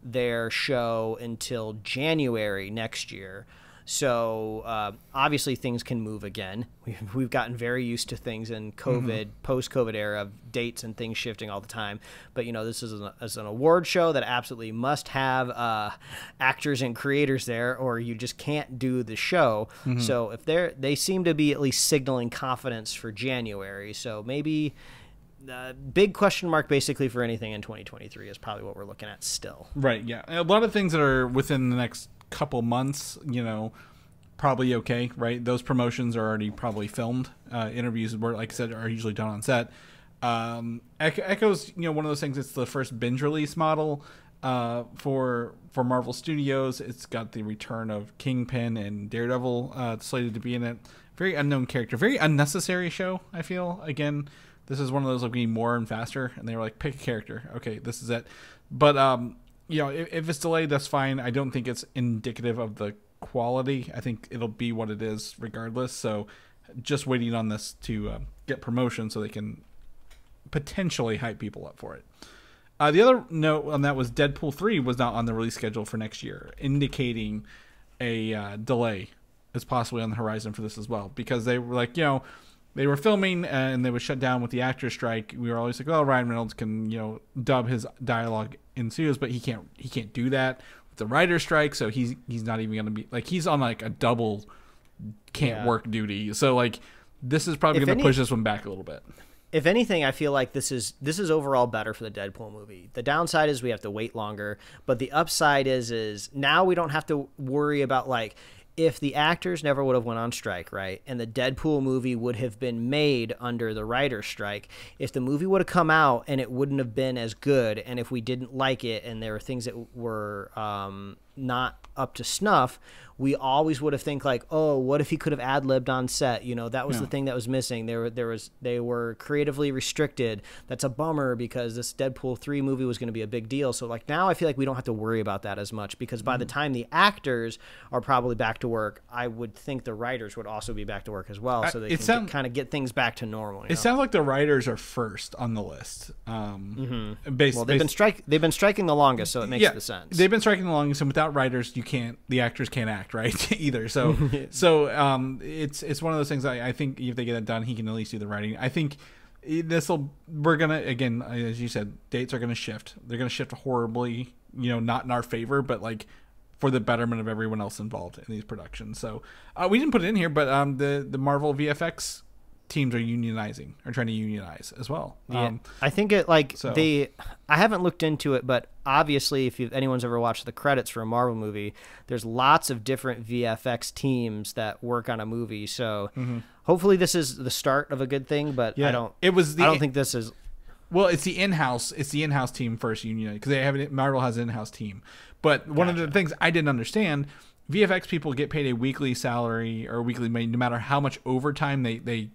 their show until January next year. So obviously things can move again. We've gotten very used to things in COVID, post-COVID era of dates and things shifting all the time. But, this is an award show that absolutely must have actors and creators there, or you just can't do the show. So if they seem to be at least signaling confidence for January. So maybe big question mark basically for anything in 2023 is probably what we're looking at still. Right, yeah. A lot of things that are within the next couple months, probably okay, right? Those promotions are already probably filmed. Interviews, like I said, are usually done on set. Echo's, one of those things. It's the first binge release model for Marvel Studios. It's got the return of Kingpin and Daredevil slated to be in it. Very unknown character, very unnecessary show. I feel again, this is one of those we need more and faster. And they were pick a character. Okay, this is it. But if it's delayed, that's fine. I don't think it's indicative of the quality. I think it'll be what it is regardless. So just waiting on this to get promotion so they can potentially hype people up for it. The other note on that was Deadpool 3 was not on the release schedule for next year, indicating a delay is possibly on the horizon for this as well, because they were they were filming and they would shut down with the actor strike. We were always well, Ryan Reynolds can dub his dialogue in studios, but he can't do that with the writer strike. So he's not even gonna be he's on a double can't work duty. So this is probably gonna push this one back a little bit. If anything, I feel like this is overall better for the Deadpool movie. The downside is we have to wait longer, but the upside is now we don't have to worry about if the actors never would have went on strike, right, and the Deadpool movie would have been made under the writer's strike, if the movie would have come out and it wouldn't have been as good, and if we didn't like it and there were things that were not up to snuff, we always would have think oh, what if he could have ad-libbed on set? That was the thing that was missing. They were creatively restricted. That's a bummer because this Deadpool 3 movie was going to be a big deal. So now I feel we don't have to worry about that as much, because by the time the actors are probably back to work, I would think the writers would also be back to work as well, so they can kind of get things back to normal. It sounds like the writers are first on the list. Well, they've been striking the longest, so it makes the sense. They've been striking the longest, and without writers, the actors can't act, right? Either. So it's one of those things. I think if they get it done, he can at least do the writing. I think we're gonna, again, as you said, dates are gonna shift. They're gonna shift horribly, not in our favor, but for the betterment of everyone else involved in these productions. So we didn't put it in here, but the Marvel VFX teams are unionizing, or trying to unionize as well. Yeah. I think it I haven't looked into it, but obviously if anyone's ever watched the credits for a Marvel movie, there's lots of different VFX teams that work on a movie. So hopefully this is the start of a good thing, but I don't think this is. Well, it's the in-house team first union, because Marvel has an in-house team. But one of the things I didn't understand, VFX people get paid a weekly salary or weekly money no matter how much overtime they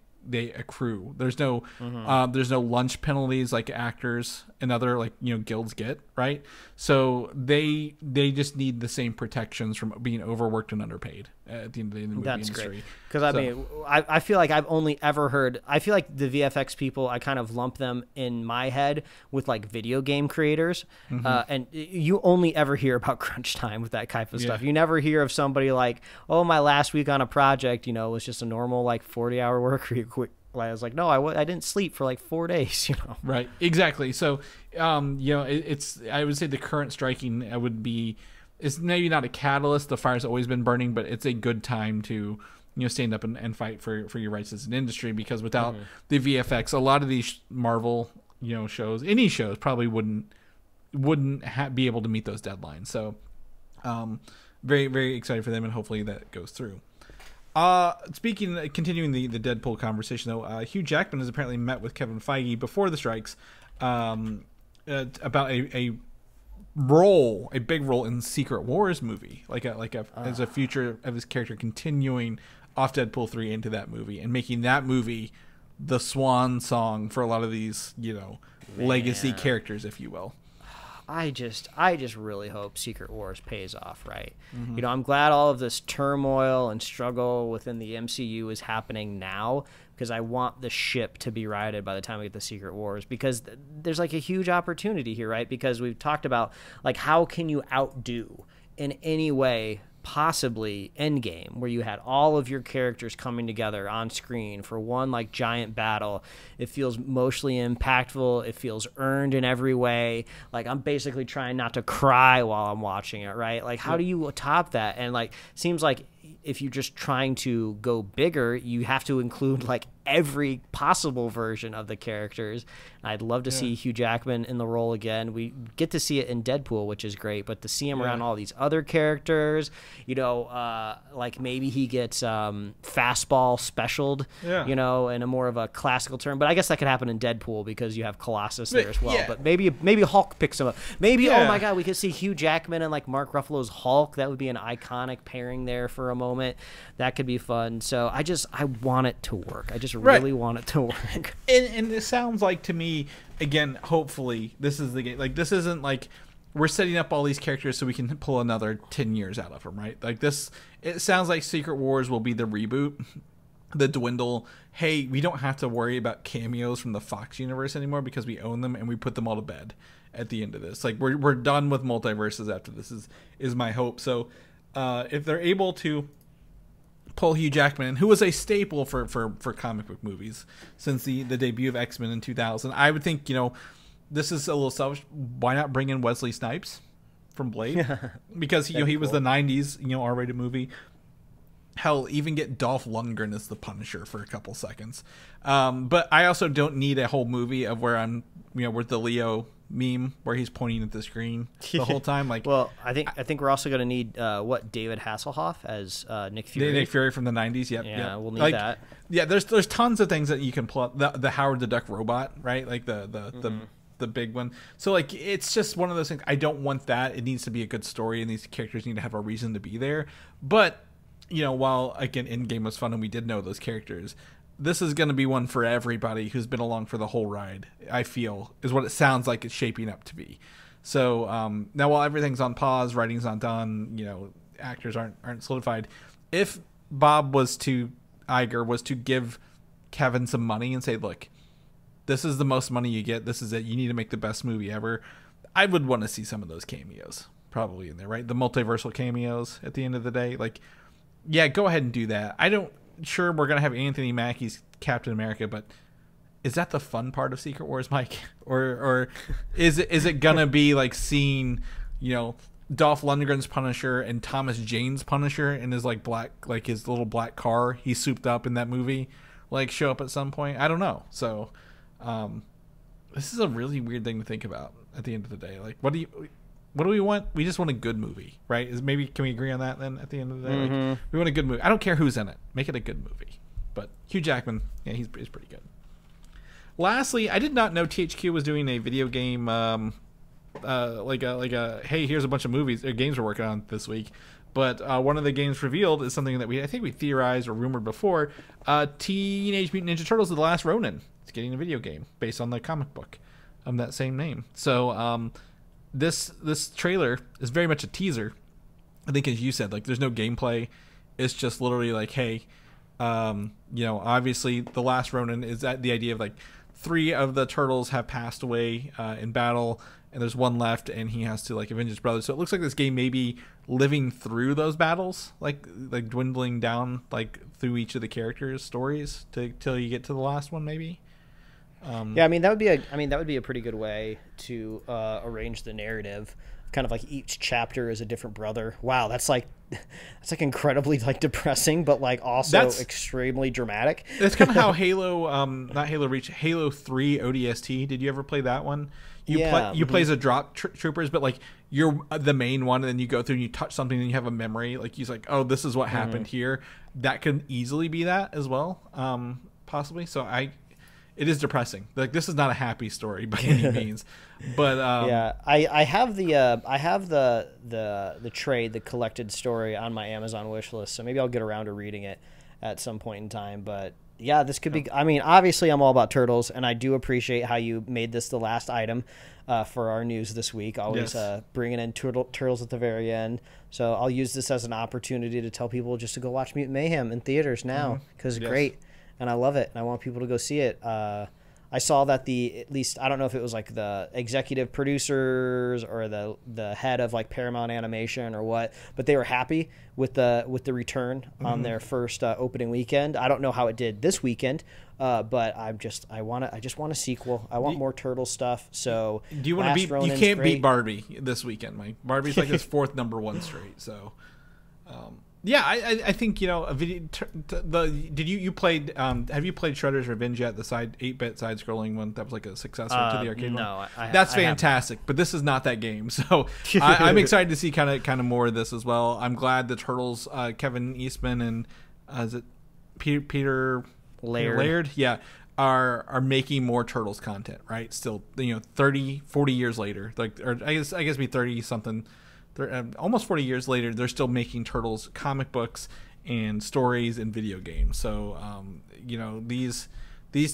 accrue. There's no lunch penalties like actors and other guilds get, right? So they just need the same protections from being overworked and underpaid at the end of the day in the movie industry. That's great. Because I feel like I've only ever heard. I feel like the VFX people, I kind of lump them in my head with like video game creators, and you only ever hear about crunch time with that type of stuff. You never hear of somebody like, oh, my last week on a project, was just a normal 40-hour work week. I was like, no, I didn't sleep for 4 days, Right, exactly. So, it's, I would say the current striking is maybe not a catalyst. The fire's always been burning, but it's a good time to, stand up and fight for your rights as an industry, because without the VFX, a lot of these Marvel, shows, any shows probably wouldn't be able to meet those deadlines. So, very, very excited for them, and hopefully that goes through. Continuing the Deadpool conversation, though, Hugh Jackman has apparently met with Kevin Feige before the strikes about a big role in Secret Wars movie, as a future of his character continuing off Deadpool 3 into that movie and making that movie the swan song for a lot of these, legacy characters, if you will. I just really hope Secret Wars pays off, right? I'm glad all of this turmoil and struggle within the MCU is happening now, because I want the ship to be righted by the time we get the Secret Wars, because there's a huge opportunity here, right? Because we've talked about how can you outdo in any way possibly Endgame, where you had all of your characters coming together on screen for one giant battle. It feels emotionally impactful. It feels earned in every way. I'm basically trying not to cry while I'm watching it, right? How do you top that? And seems like if you're just trying to go bigger, you have to include every possible version of the characters. I'd love to see Hugh Jackman in the role again. We get to see it in Deadpool, which is great, but to see him around all these other characters, maybe he gets fastball specialed, in a more of a classical term. But I guess that could happen in Deadpool because you have Colossus there as well. But maybe Hulk picks him up. Maybe, oh my God, we could see Hugh Jackman and Mark Ruffalo's Hulk. That would be an iconic pairing there for a moment. That could be fun. So I want it to work. I just really want it to work. And it sounds like to me, again, hopefully this is the game. This isn't we're setting up all these characters so we can pull another 10 years out of them, right? It sounds like Secret Wars will be the reboot, the dwindle. Hey, we don't have to worry about cameos from the Fox universe anymore because we own them, and we put them all to bed at the end of this. We're done with multiverses after this is my hope. So if they're able to pull Hugh Jackman, who was a staple for comic book movies since the debut of X-Men in 2000, I would think, this is a little selfish. Why not bring in Wesley Snipes from Blade? Because he was the 90s R-rated movie. Hell, even get Dolph Lundgren as the Punisher for a couple seconds. But I also don't need a whole movie of where I'm with the Leo meme where he's pointing at the screen the whole time. Well, I think we're also going to need David Hasselhoff as Nick Fury. Nick Fury from the 90s. Yep. Yeah, we'll need that. Yeah, there's tons of things that you can pull up. The Howard the Duck robot, right? The big one. So it's just one of those things. I don't want that. It needs to be a good story, and these characters need to have a reason to be there. But while again Endgame was fun and we did know those characters, this is going to be one for everybody who's been along for the whole ride, I feel, is what it sounds like it's shaping up to be. So now while everything's on pause, writing's not done, actors aren't solidified, if Iger was to give Kevin some money and say, look, this is the most money you get, this is it, you need to make the best movie ever, I would want to see some of those cameos probably in there, right? The multiversal cameos at the end of the day. Go ahead and do that. Sure, we're going to have Anthony Mackie's Captain America, but is that the fun part of Secret Wars, Mike? Or is it going to be seeing, Dolph Lundgren's Punisher and Thomas Jane's Punisher in his like black, like his little black car he souped up in that movie, like show up at some point. I don't know. So, this is a really weird thing to think about at the end of the day. Like, what do we want? We just want a good movie, right? Can we agree on that then at the end of the day? Mm-hmm. Like, we want a good movie. I don't care who's in it. Make it a good movie. But Hugh Jackman, yeah, he's pretty good. Lastly, I did not know THQ was doing a video game, hey, here's a bunch of movies or games we're working on this week. But one of the games revealed is something that I think we theorized or rumored before. Teenage Mutant Ninja Turtles: The Last Ronin. It's getting a video game based on the comic book of that same name. So this trailer is very much a teaser. I think, as you said, like there's no gameplay. It's just literally like, hey. Obviously the last Ronin is that the idea of like 3 of the turtles have passed away in battle, and there's one left, and he has to like avenge his brother. So it looks like this game may be living through those battles, like dwindling down like through each of the characters' stories till you get to the last one, maybe. Yeah, I mean that would be a pretty good way to arrange the narrative. Kind of like each chapter is a different brother. Wow, that's like incredibly like depressing, but like also extremely dramatic. That's kind of how Halo, not Halo Reach, Halo 3 ODST. Did you ever play that one? You play as a drop troopers, but like you're the main one, and then you go through and you touch something, and you have a memory. Like he's like, oh, this is what happened here. That could easily be that as well, possibly. So it is depressing. Like this is not a happy story by any means, but yeah, I have the trade, the collected story on my Amazon wish list, so maybe I'll get around to reading it at some point in time. But yeah, this could be. I mean, obviously, I'm all about turtles, and I do appreciate how you made this the last item for our news this week. Always bringing in turtles at the very end. So I'll use this as an opportunity to tell people just to go watch Mutant Mayhem in theaters now because it's great. And I love it, and I want people to go see it. I saw that at least I don't know if it was like the executive producers or the head of like Paramount Animation or what, but they were happy with the return on their first opening weekend. I don't know how it did this weekend, but I just want a sequel. I want more turtle stuff. So do you want to beat? You can't beat Barbie this weekend, Mike. Barbie's like his 4th #1 straight. So. Yeah, I think a video. Did you played? Have you played Shredder's Revenge yet? The 8-bit side scrolling one that was like a successor to the arcade one. No, that's fantastic. But this is not that game, so I'm excited to see kind of more of this as well. I'm glad the Turtles, Kevin Eastman and is it Peter Laird? Yeah, are making more Turtles content. Right, still 30, 40 years later, or I guess be 30 something. Almost 40 years later, they're still making Turtles comic books and stories and video games. So, these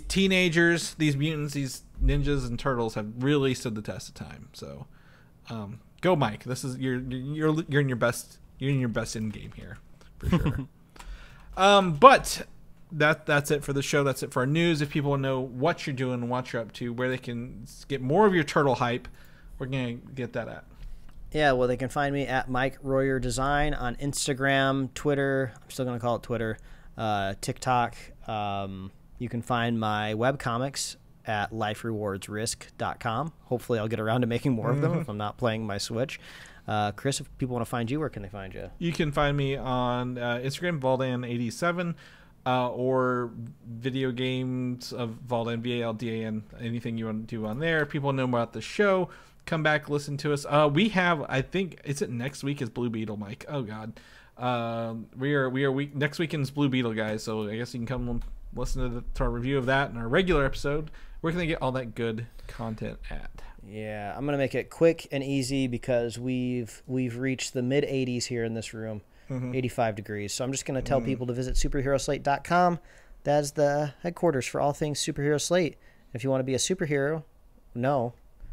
teenagers, these mutants, these ninjas and turtles have really stood the test of time. So, go Mike. This is you're in your best end game here for sure. But that's it for the show. That's it for our news. If people want to know what you're doing, what you're up to, where they can get more of your turtle hype, we're gonna get that at. Yeah, well, they can find me at Mike Royer Design on Instagram, Twitter. I'm still going to call it Twitter, TikTok. You can find my webcomics at liferewardsrisk.com. Hopefully, I'll get around to making more of them if I'm not playing my Switch. Chris, if people want to find you, where can they find you? You can find me on Instagram, Valdan87, or video games of Valdan, VALDAN, anything you want to do on there. People know about the show. Come back, listen to us. We have, I think, is it next week is Blue Beetle, Mike? Oh God, we are next weekend's Blue Beetle, guys. So I guess you can come listen to our review of that in our regular episode. Where can they get all that good content at? Yeah, I'm gonna make it quick and easy because we've reached the mid 80s here in this room, 85 degrees. So I'm just gonna tell people to visit superheroslate.com. That's the headquarters for all things Superhero Slate. If you want to be a superhero,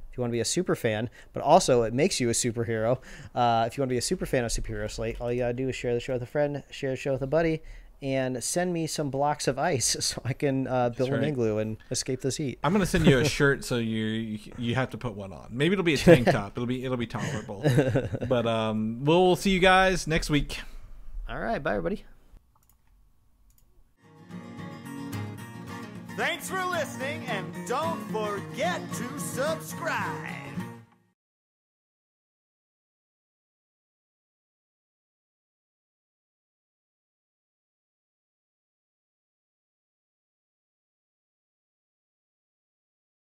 if you want to be a super fan, but also it makes you a superhero. If you want to be a super fan of Superhero Slate, all you got to do is share the show with a friend, share the show with a buddy, and send me some blocks of ice so I can build an igloo and escape this heat. I'm going to send you a shirt so you have to put one on. Maybe it'll be a tank top. It'll be tolerable. But we'll see you guys next week. All right. Bye, everybody. Thanks for listening, and don't forget to subscribe.